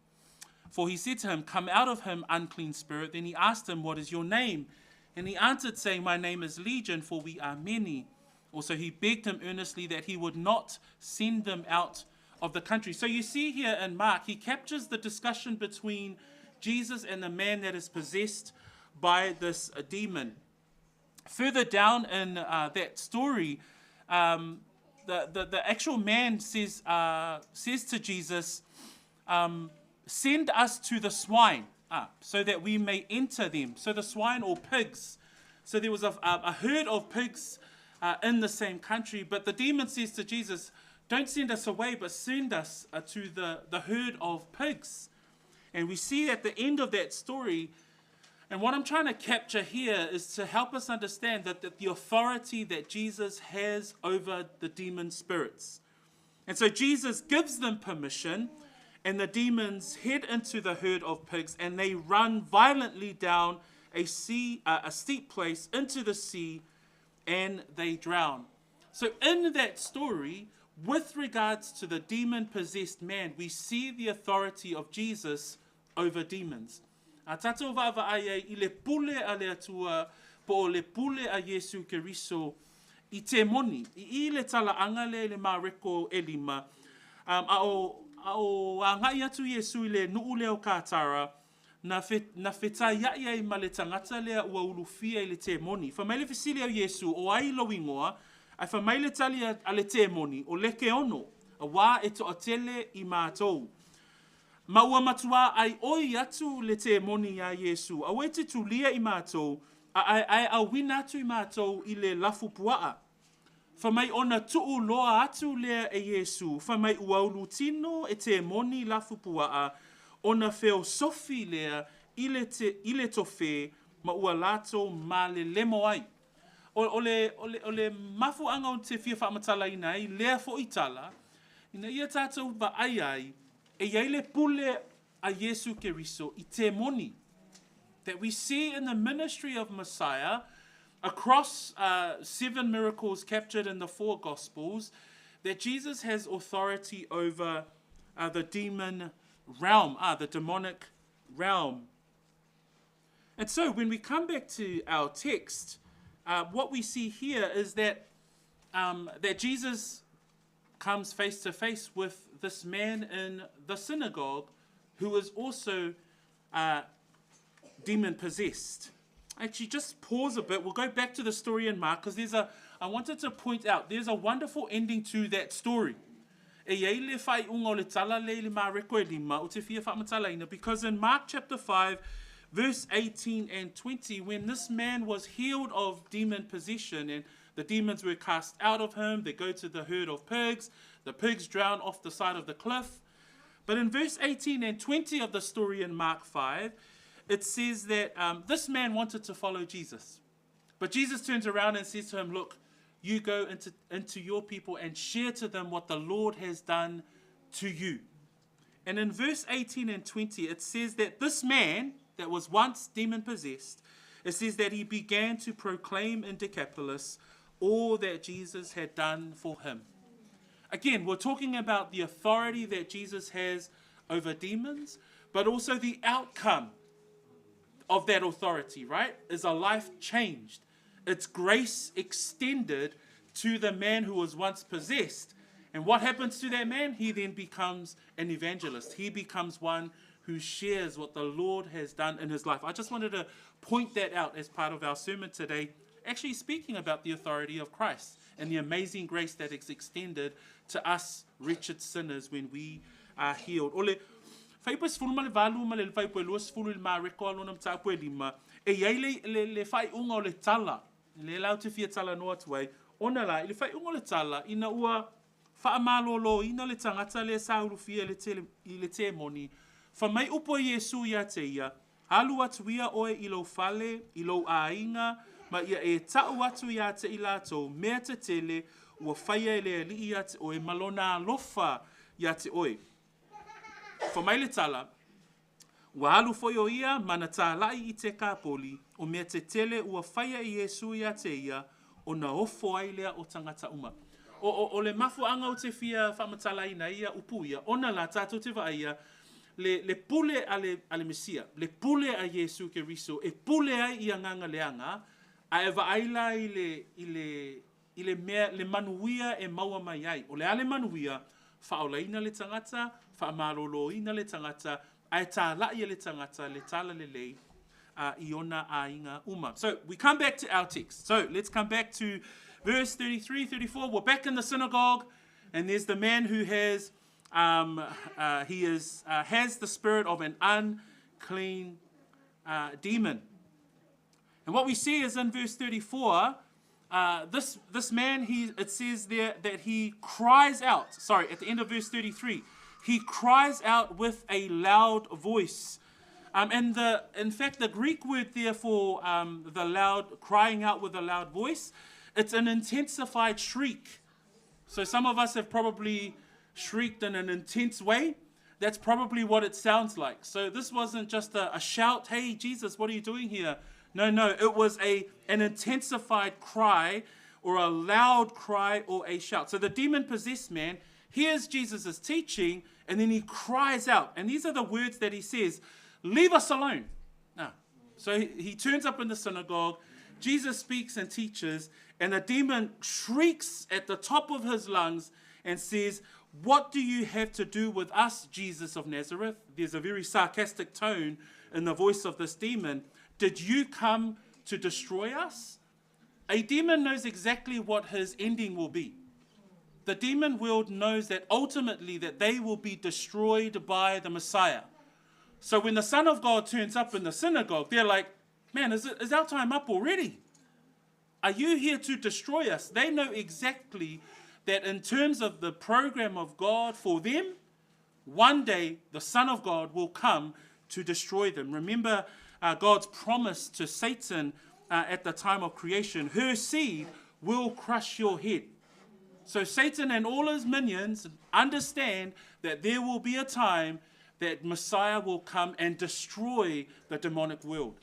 For he said to him, "Come out of him, unclean spirit." Then he asked him, "What is your name?" And he answered, saying, "My name is Legion, for we are many." Also he begged him earnestly that he would not send them out of the country. So you see here in Mark, he captures the discussion between Jesus and the man that is possessed by this demon. Further down in that story, the actual man says to Jesus, "Send us to the swine so that we may enter them." So the swine, or pigs. So there was a herd of pigs in the same country, but the demon says to Jesus, "Don't send us away, but send us to the herd of pigs." And we see at the end of that story, and what I'm trying to capture here is to help us understand that the authority that Jesus has over the demon spirits. And so Jesus gives them permission, and the demons head into the herd of pigs, and they run violently down a steep place into the sea, and they drown. So in that story, with regards to the demon-possessed man, we see the authority of Jesus over demons. Tatou vava ai I le pule a le atua po le pule a Yesu Keriso I te moni. I le tala angale le mareko elima. A ngai atu Yesu I le nuu leo kātara na wheta ia ma le tangata lea ua ulufia I le te moni. Whamaile fisili au Yesu o ai lo ingoa, ai whamaile tali a le te moni o leke ono, a wā e to atele I mātou. Maua matua ai oi atu le te moni a Yesu. A wei te tulia I mātou, ai a wina atu I mātou I le lafu puaa. Whamai ona tuu loa atu lea e Yesu. Whamai uaulu tino e te moni lafu puaa. Ona feo sofi lea I le tofe ma ua lato ma le lemo ai. O le mafu anga o te fia whaamatala I nei, lea fo I tala, ina ia tātou ba ai, e iai le pule a Yesu Keriso I te moni. That we see in the ministry of Messiah, across 7 miracles captured in the 4 Gospels, that Jesus has authority over the demon realm, the demonic realm. And so when we come back to our text, what we see here is that Jesus comes face to face with this man in the synagogue who is also demon possessed. Actually, just pause a bit. We'll go back to the story in Mark because I wanted to point out there's a wonderful ending to that story. Because in Mark chapter 5, verse 18 and 20, when this man was healed of demon possession and the demons were cast out of him, they go to the herd of pigs. The pigs drown off the side of the cliff. But in verse 18 and 20 of the story in Mark 5, it says that this man wanted to follow Jesus. But Jesus turns around and says to him, look, you go into your people and share to them what the Lord has done to you. And in verse 18 and 20, it says that this man that was once demon-possessed, it says that he began to proclaim in Decapolis all that Jesus had done for him. Again, we're talking about the authority that Jesus has over demons, but also the outcome of that authority, right? Is a life changed. It's grace extended to the man who was once possessed. And what happens to that man? He then becomes an evangelist. He becomes one who shares what the Lord has done in his life. I just wanted to point that out as part of our sermon today, actually speaking about the authority of Christ and the amazing grace that is extended to us wretched sinners when we are healed. Ole, fai pas fulu male valu male fai po luas fulu il ma recall onam ta po lima e yai le fai unga le tala le lau te fia tala no atway ona la le fai unga le tala ina ua fa malolo ina le tangata le saulu fia le te moni fa mai upo Yesu ya te ia alu atuia oe ilo fale ilo ainga ma ia e tau atu ya te ilato mea te tele ua faia le li ia te oe malona lofa ya te oe. Fa mai le tala, ua alu foi o ia mana tā lai I te kāpoli o mea te tele ua faia I Yesu ia te ia o na ofo ai lea o tangata uma. O le mafu anga o te fia whamatala ina ia upu ia, ona la tātou te vaia, le pule ale Mesia, le pule a Yesu Keriso, e pule ai I nganga leanga, a e vaaila I le manuia e maua mai ai. O le ale manuia, whaolaina le tangata, whaamaroloina le tangata, ai tā lai le tangata, le tala le lei, iona ainga uma. So we come back to our text. So let's come back to verse 33, 34. We're back in the synagogue, and there's the man who has the spirit of an unclean demon. And what we see is in verse 34, this man, it says there that he cries out. Sorry, at the end of verse 33, he cries out with a loud voice. And in fact, the Greek word there for the loud, crying out with a loud voice, it's an intensified shriek. So some of us have probably shrieked in an intense way. That's probably what it sounds like. So this wasn't just a shout, hey, Jesus, what are you doing here? No, it was an intensified cry or a loud cry or a shout. So the demon-possessed man hears Jesus' teaching and then he cries out. And these are the words that he says, leave us alone. Now, so he turns up in the synagogue, Jesus speaks and teaches, and the demon shrieks at the top of his lungs and says, what do you have to do with us, Jesus of Nazareth? There's a very sarcastic tone in the voice of this demon. Did you come to destroy us? A demon knows exactly what his ending will be. the demon world knows that ultimately that they will be destroyed by the Messiah. So when the Son of God turns up in the synagogue, they're like, man, is our time up already? Are you here to destroy us? They know exactly that in terms of the program of God for them, one day the Son of God will come to destroy them. Remember God's promise to Satan at the time of creation, her seed will crush your head. So Satan and all his minions understand that there will be a time that Messiah will come and destroy the demonic world.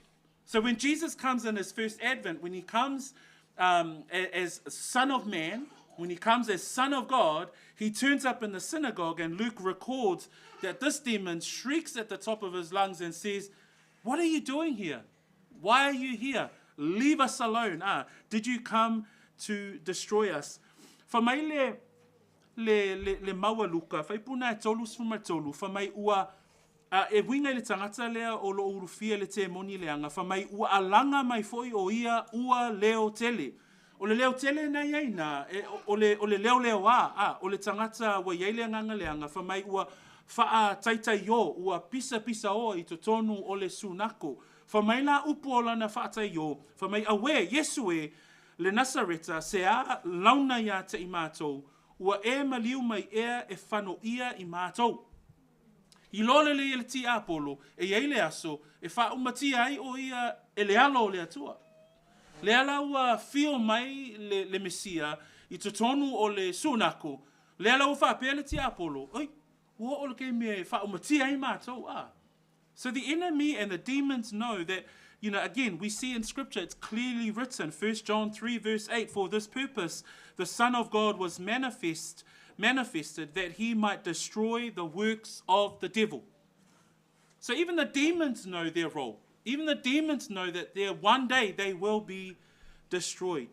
So when Jesus comes in his first advent, when he comes as Son of Man, when he comes as Son of God, he turns up in the synagogue, and Luke records that this demon shrieks at the top of his lungs and says, what are you doing here? Why are you here? Leave us alone. Did you come to destroy us? Whamai le maua luka, whai puna e tolu sfuma tolu, whamai ua e winga le tangata lea o lo urufia le te moni leanga, whamai ua alanga mai foi o ia ua leo tele. O le leo tele na iaina, o le leo leo o le tangata wa iaile nganga leanga, whamai ua faa taitai yo, ua pisa o I totonu o le sunako. Whamai la upo o lana faa tai yo, whamai awe, Yesu e, le Nasareta, se a launa ia te I mātou, ua e maliu mai ea e whano ia I mātou. I lole le ti apolo, e eile aso, e wha umatia ai o ia e le alo le atua. Le ala ua fio mai le Mesia, I totonu o le sunako, le ala ua wha pia le ti apolo, oi, ua o le ke me wha umatia ai mātou, So the enemy and the demons know that, again, we see in Scripture, it's clearly written, 1 John 3 verse 8, for this purpose, the Son of God was manifested that he might destroy the works of the devil. So even the demons know their role. Even the demons know that one day they will be destroyed.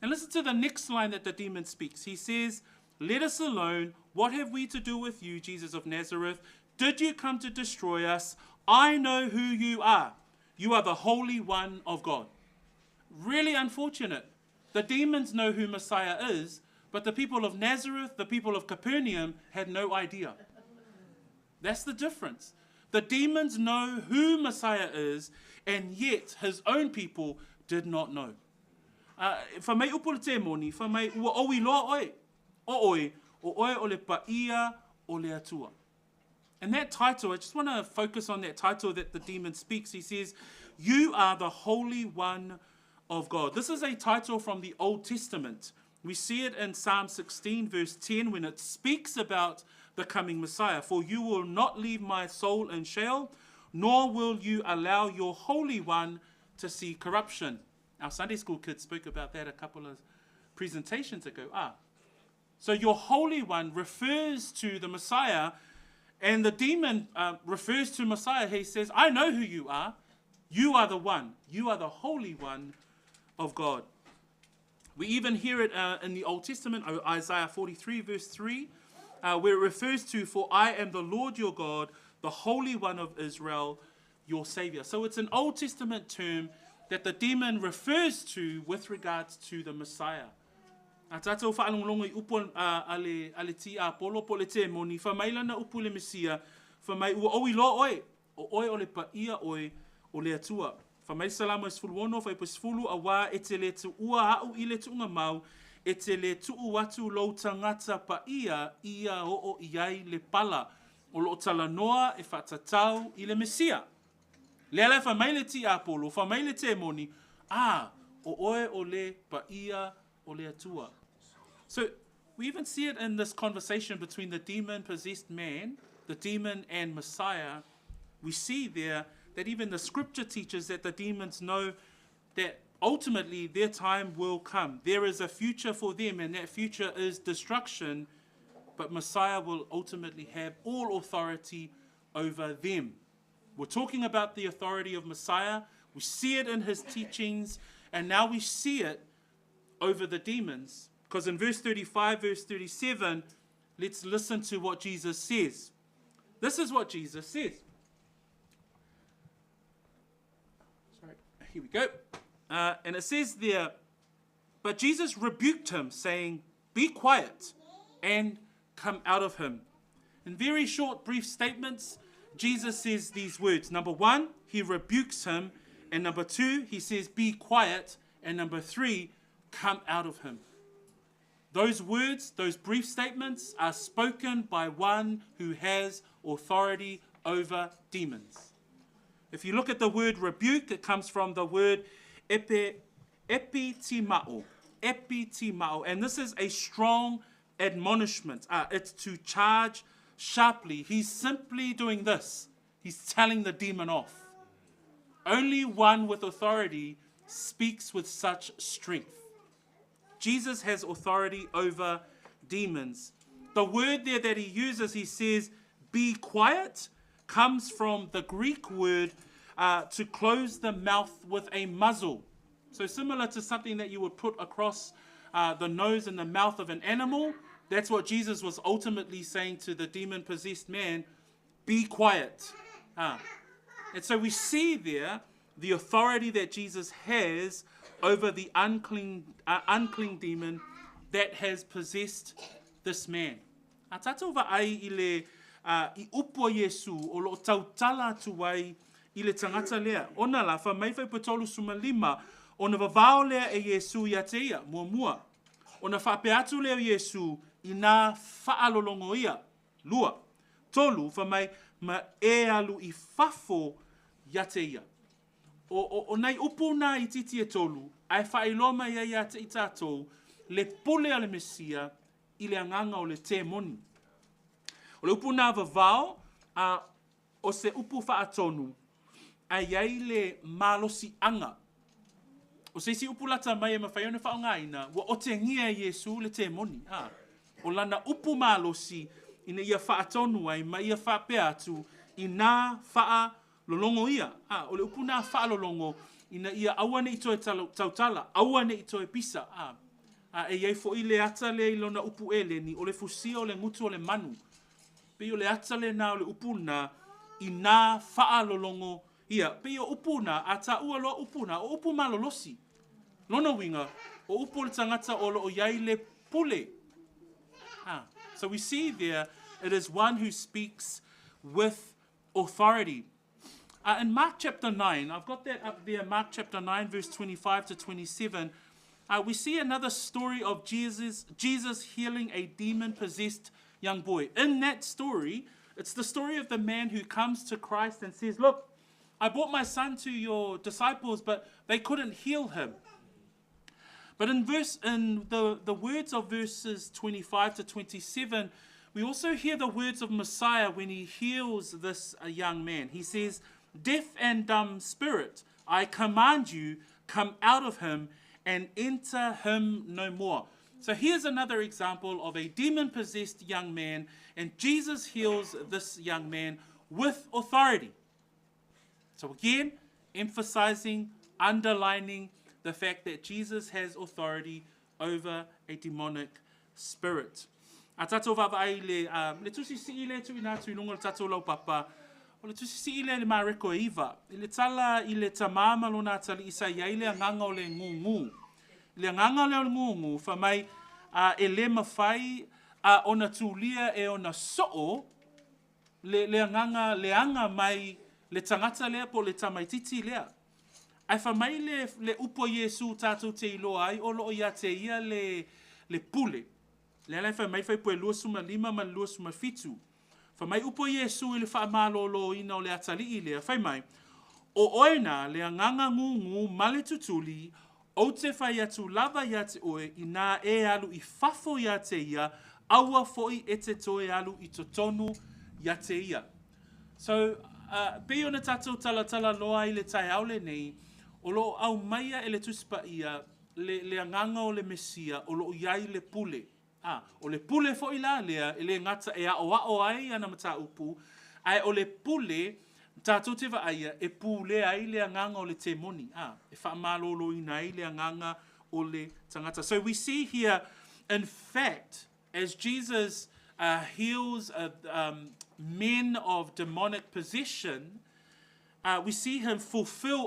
And listen to the next line that the demon speaks. He says, let us alone. What have we to do with you, Jesus of Nazareth? Did you come to destroy us? I know who you are. You are the Holy One of God. Really unfortunate. The demons know who Messiah is, but the people of Nazareth, the people of Capernaum, had no idea. That's the difference. The demons know who Messiah is, and yet his own people did not know. Whamai upo le te moni, whamai ua owi loa oi. O oi, o oi o le paia o le atua. And that title, I just want to focus on that title that the demon speaks. He says, you are the Holy One of God. This is a title from the Old Testament. We see it in Psalm 16 verse 10 when it speaks about the coming Messiah. For you will not leave my soul in Sheol, nor will you allow your Holy One to see corruption. Our Sunday school kids spoke about that a couple of presentations ago. So your Holy One refers to the Messiah, and the demon refers to Messiah. He says, I know who you are. You are the one. You are the Holy One of God. We even hear it in the Old Testament, Isaiah 43 verse 3, where it refers to, for I am the Lord your God, the Holy One of Israel, your Savior. So it's an Old Testament term that the demon refers to with regards to the Messiah. A tātou whaalonglongo I upo ale ti a polo po le te moni, whamai lana upo le Mesia, whamai ua owi lo oi, o oi o le paia oi o le atua. Whamai salamo e sfulu ono, whai pa sfulu a wā e te le tu ua hau I le tuunga mau, e te le tuu watu lo tangata paia ia o iai le pala, o lo tala noa e whatatau I le Mesia. Le ala whamai le ti a polo, whamai le te moni, o oi o le paia o le atua. So we even see it in this conversation between the demon-possessed man, the demon and Messiah. We see there that even the scripture teaches that the demons know that ultimately their time will come. There is a future for them, and that future is destruction, but Messiah will ultimately have all authority over them. We're talking about the authority of Messiah. We see it in his teachings, and now we see it over the demons. Because in verse 35, verse 37, let's listen to what Jesus says. This is what Jesus says. Sorry, here we go. And it says there, but Jesus rebuked him, saying, be quiet, and come out of him. In very short, brief statements, Jesus says these words. Number 1, he rebukes him. And number 2, he says, be quiet. And number 3, come out of him. Those words, those brief statements are spoken by one who has authority over demons. If you look at the word rebuke, it comes from the word epitimao. Epitimao. And this is a strong admonishment. It's to charge sharply. He's simply doing this. He's telling the demon off. Only one with authority speaks with such strength. Jesus has authority over demons. The word there that he uses, he says, be quiet, comes from the Greek word to close the mouth with a muzzle. So similar to something that you would put across the nose and the mouth of an animal, that's what Jesus was ultimately saying to the demon-possessed man, be quiet. And so we see there the authority that Jesus has over the unclean demon that has possessed this man. A tātou wa'ai i upo Yesu o lo tautala tuai i le tangata lea. Ona la wha mai whai patolu sumalima ona wawao lea e Yesu ia te ia, mua. Ona whape atu lea Yesu i nā whaalolongo ia, lua. Tolu wha mai ma e alu i whafo ia te ia. O nei upu nā i titi e tolu, ai whailoma ia te i tātou, le pule a le Mesia, i le anganga o le te moni. O le upu nā vavao, o se upu whaatonu, ai ai le malosi anga. O se si upu lata mai e mawhaione whaongaina, wa o te ngia Yesu le te moni. O lana upu malosi, ina ia whaatonu ai, ma ia whapea atu, i nā wha lolongo ia. O le upu nā wha lolongo, ina ia awane i toe tautala, awane i toe pisa. E iei fo i le ata le ilona upu ele ni, o le fusia o le ngutu o le manu. Pe o le ata le nā o le upu nā, i nā wha lolongo ia. Pe o upu nā, a ta ua loa upu nā, o upu malolosi. Lona winga, o upu le tangata o lo o iai le pule. So we see there, it is one who speaks with authority. In Mark chapter 9, I've got that up there, Mark chapter 9, verse 25 to 27, we see another story of Jesus healing a demon-possessed young boy. In that story, it's the story of the man who comes to Christ and says, look, I brought my son to your disciples, but they couldn't heal him. But in the words of verses 25 to 27, we also hear the words of Messiah when he heals this young man. He says, deaf and dumb spirit, I command you, come out of him and enter him no more. So here's another example of a demon-possessed young man, and Jesus heals this young man with authority. So again, emphasizing, underlining the fact that Jesus has authority over a demonic spirit. A tātou wawai le tusi si ile tu ina tu lungo le tātou lau papa, o le tusi si ile le mareko iwa, le tala i le tamama lo nā tali isa ia ile anganga o le ngungu. Le anganga le ngungu, wha mai e le mawhai ona tūlia e ona soo, le anganga le anga mai le tangata lea po le tamaititi lea. Ai wha mai le upo Yesu tātou te iloa ai, o loo ia te ia le pule. Le alai wha mai whai poe lua suma lima ma lua suma fitu. Wha mai upo Yesu i le wha malolo ina o le atali i lea. Whai mai, o oina le anganga ngungu male tutuli, o te whai atu lava ia te oe i nā e alu i whafo ia te ia, aua foi e te toe alu i totonu ia te ia. So, pe ona tātou tala loa i le tai aule nei, o lo au maia e le tuspa ia, le anganga o le Mesia, o lo iai le pule. O le pule fo i la lea, e le ngata e o ai ana mata upu, ai o le pule, tātou te aia, e pule ai le anganga o le te moni. E wha malolo ina ai le anganga o le tangata. So we see here, in fact, as Jesus heals men of demonic possession, we see him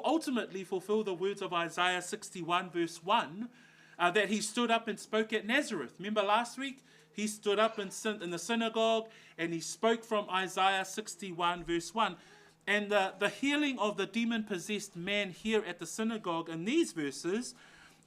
ultimately fulfill the words of Isaiah 61 verse 1, that he stood up and spoke at Nazareth. Remember last week? He stood up in the synagogue and he spoke from Isaiah 61 verse 1. And the healing of the demon-possessed man here at the synagogue in these verses,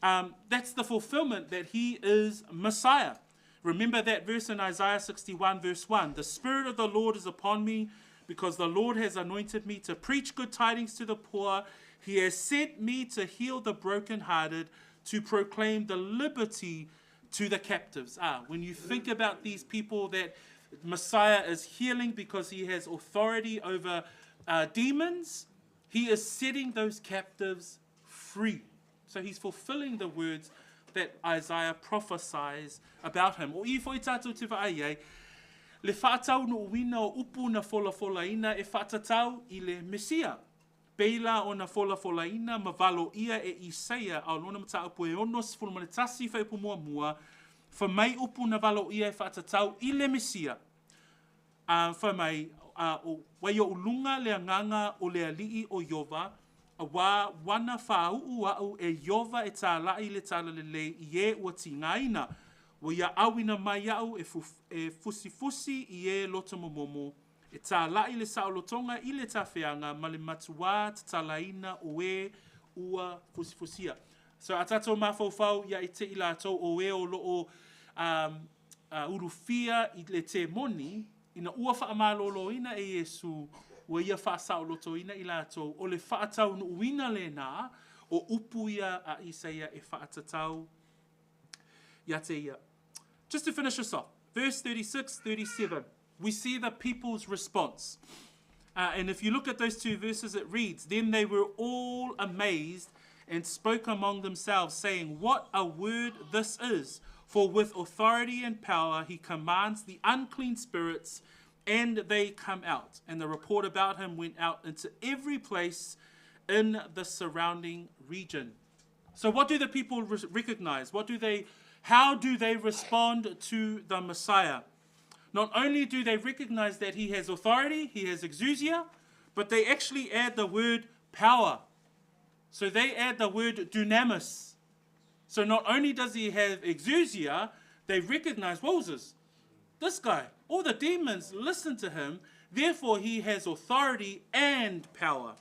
that's the fulfillment that he is Messiah. Remember that verse in Isaiah 61 verse 1. The Spirit of the Lord is upon me, because the Lord has anointed me to preach good tidings to the poor. He has sent me to heal the brokenhearted, to proclaim the liberty to the captives. When you think about these people that Messiah is healing because he has authority over demons, he is setting those captives free. So he's fulfilling the words that Isaiah prophesies about him. O I fo I tātou te whaai le whaatau no uwina o upu na fola ina e whaatatau I le Mesia. Peila o na fola ina mavalo ia e Isaia au lona mata upu e onos fulmanetasi wha upu mua wha mai upu na valo ia e whaatatau I le Mesia. Wha mai o wai o ulunga le anganga o le alii o Iova, a wā wana whāuu au e Iova e tā lai le tāla le I e ua tingaina. Wa ia awina mai au e fusi I e lota momomo. E tā lai le saolotonga I le tawhianga ma le matua tatalaina o e ua fusifusia. So a tatou mawhauwhau ia I te I lātou o e o loo urufia I le te moni, ina ua whaamalolo ina e Yesu, wa ia whaasaoloto ina I lātou, o le whaatau no uina le nā, o upu ia a Isaia e whaatatau ia te ia. Just to finish us off, verse 36, 37, we see the people's response. And if you look at those two verses, it reads, Then they were all amazed and spoke among themselves, saying, What a word this is! For with authority and power he commands the unclean spirits, and they come out. And the report about him went out into every place in the surrounding region. So what do the people recognize? How do they respond to the Messiah? Not only do they recognize that he has authority, he has exousia, but they actually add the word power. So they add the word dunamis. So not only does he have exousia, they recognize, this guy, all the demons listen to him, therefore he has authority and power.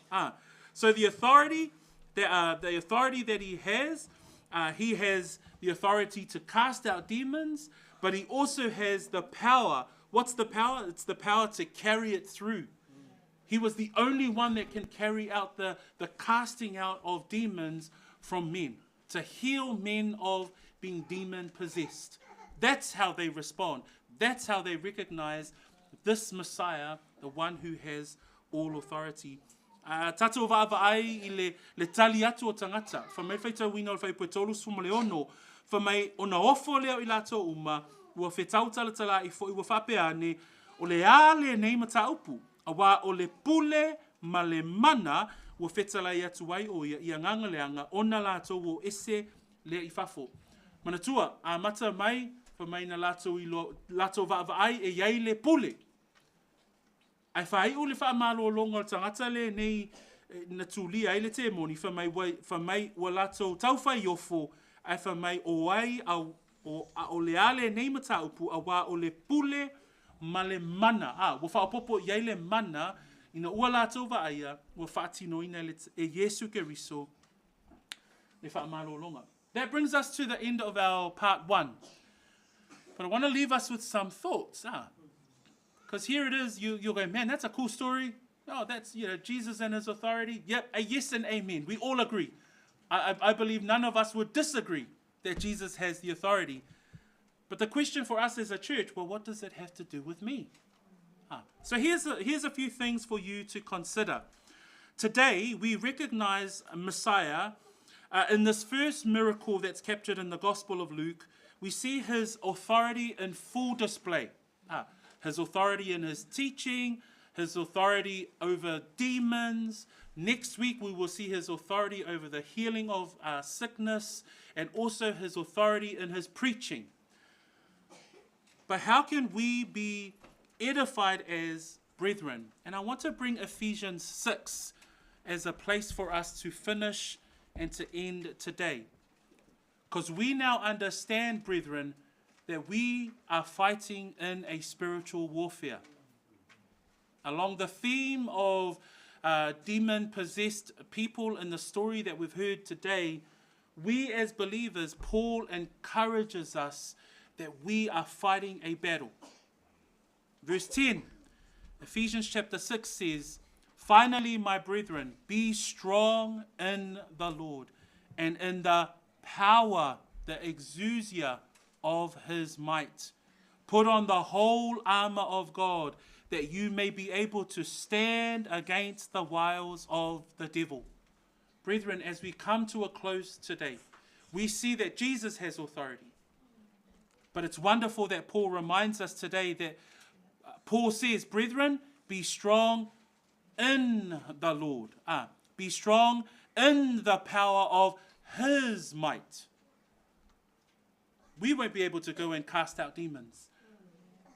So the authority that he has the authority to cast out demons, but he also has the power. What's the power? It's the power to carry it through. He was the only one that can carry out the casting out of demons from men, to heal men of being demon-possessed. That's how they respond. That's how they recognize this Messiah, the one who has all authority. Tatou va'ava'ai I le tali atu o tangata. Whamai whaitau wina o whaiputolu suma le ono. Whamai ona ofo leo I lato uma, ua whetau talatala I fo I ua whapeane, o le ale nei mata upu. Awa o le pule ma le mana, ua whetala I atu wai o ia nganga leanga, ona lato o ese lea I whafo. Manatua, a mata mai, whamai na lato va'ava'ai e iai le pule. Ai whai o le whaamalo longa o tangata le nei na tūlia ai le te moni, whamai ua lato tauwhai ofo, ai whamai o ai o le ale nei mata upu, a wā o le pule ma le mana. Ua whaapopo iai le mana, ina ua lato va'aia, ua whaatino ina e Yesu Keriso, le whaamalo longa. That brings us to the end of our part 1. But I want to leave us with some thoughts. Because here it is, you'll go, man, that's a cool story. Oh, that's, Jesus and his authority. Yep, a yes and amen. We all agree. I believe none of us would disagree that Jesus has the authority. But the question for us as a church, well, what does it have to do with me? So here's a few things for you to consider. Today, we recognize Messiah in this first miracle that's captured in the Gospel of Luke. We see his authority in full display. His authority in his teaching, his authority over demons. Next week, we will see his authority over the healing of sickness, and also his authority in his preaching. But how can we be edified as brethren? And I want to bring Ephesians 6 as a place for us to finish and to end today. Because we now understand, brethren, that we are fighting in a spiritual warfare. Along the theme of demon-possessed people in the story that we've heard today, we as believers, Paul encourages us that we are fighting a battle. Verse 10, Ephesians chapter 6 says, "Finally, my brethren, be strong in the Lord and in the power, the exousia of his might. Put on the whole armor of God, that you may be able to stand against the wiles of the devil." Brethren, as we come to a close today, we see that Jesus has authority. But it's wonderful that Paul reminds us today that Paul says, brethren, be strong in the Lord. Be strong in the power of his might. We won't be able to go and cast out demons,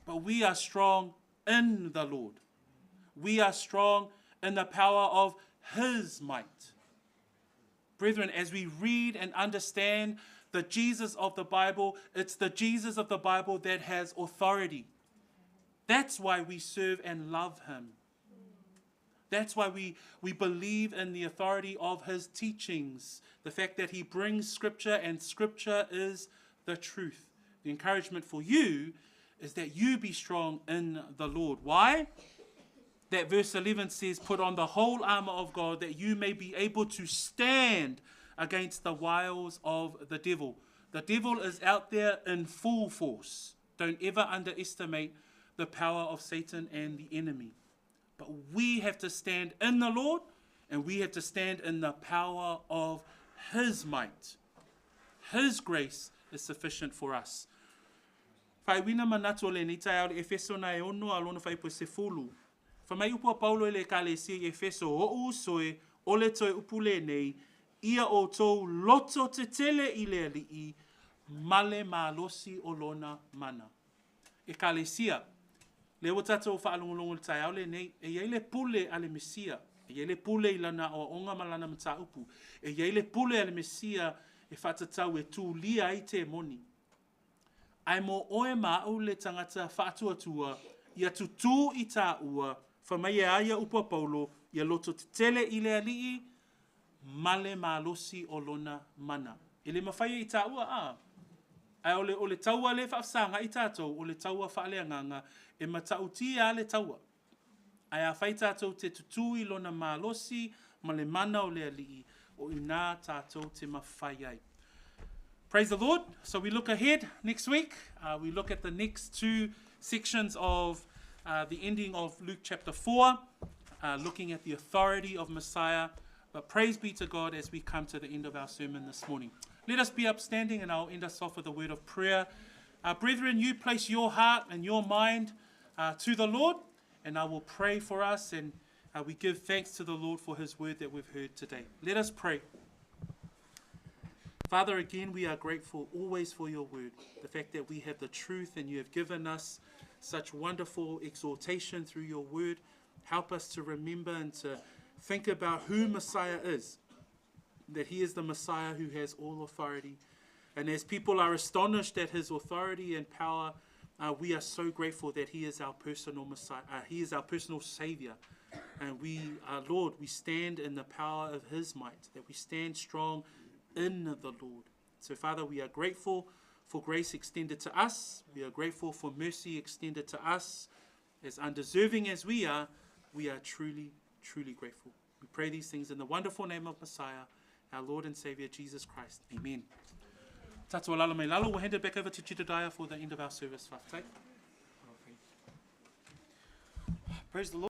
but we are strong in the Lord. We are strong in the power of his might. Brethren, as we read and understand the Jesus of the Bible, it's the Jesus of the Bible that has authority. That's why we serve and love him. That's why we believe in the authority of his teachings. The fact that he brings scripture, and scripture is the truth. The encouragement for you is that you be strong in the Lord. Why? That verse 11 says, put on the whole armor of God, that you may be able to stand against the wiles of the devil. The devil is out there in full force. Don't ever underestimate the power of Satan and the enemy. But we have to stand in the Lord, and we have to stand in the power of his might. His grace is sufficient for us. Whaiwina manato le Natanielu Efeso na e ono alona whai po se fulu. Whamai upua Paulo le kalesia i Efeso o usoe o le toi upule nei, ia o tau loto te tele i le alii, male malosi o lona mana. E kalesia, le o tatou whaalongolongo le tai au le nei, e iei le pule ale Mesia, e iei le pule i lana o onga malana mata upu, e iei le pule ale Mesia e whatatau e tū lia i te moni. Ai mo oe mau le tangata whaatuatua, ia tutu i tā ua, whamai e aia upa Paulo, ia loto te tele i le alii, male malosi o lona mana. E le mawhai i tā ua ai o le taua le whaafsanga i tātou, o le taua whaaleanganga, e matauti a le taua. Ai a whai tātou te tutu i lona malosi, ma le mana o le alii, o ina tātou te mawhai ai. Praise the Lord. So we look ahead next week. We look at the next two sections of the ending of Luke chapter 4, looking at the authority of Messiah. But praise be to God as we come to the end of our sermon this morning. Let us be upstanding, and I'll end us off with a word of prayer. Brethren, you place your heart and your mind to the Lord, and I will pray for us, and we give thanks to the Lord for his word that we've heard today. Let us pray. Father, again, we are grateful always for your word, the fact that we have the truth and you have given us such wonderful exhortation through your word. Help us to remember and to think about who Messiah is, that he is the Messiah who has all authority. And as people are astonished at his authority and power, we are so grateful that he is our personal Messiah. He is our personal Savior. And we, Lord, we stand in the power of his might, that we stand strong in the Lord. So, Father, we are grateful for grace extended to us. We are grateful for mercy extended to us. As undeserving as we are truly, truly grateful. We pray these things in the wonderful name of Messiah, our Lord and Savior, Jesus Christ. Amen. Tatua lalo mai lalo. We'll hand it back over to Jedidiah for the end of our service. Praise the Lord.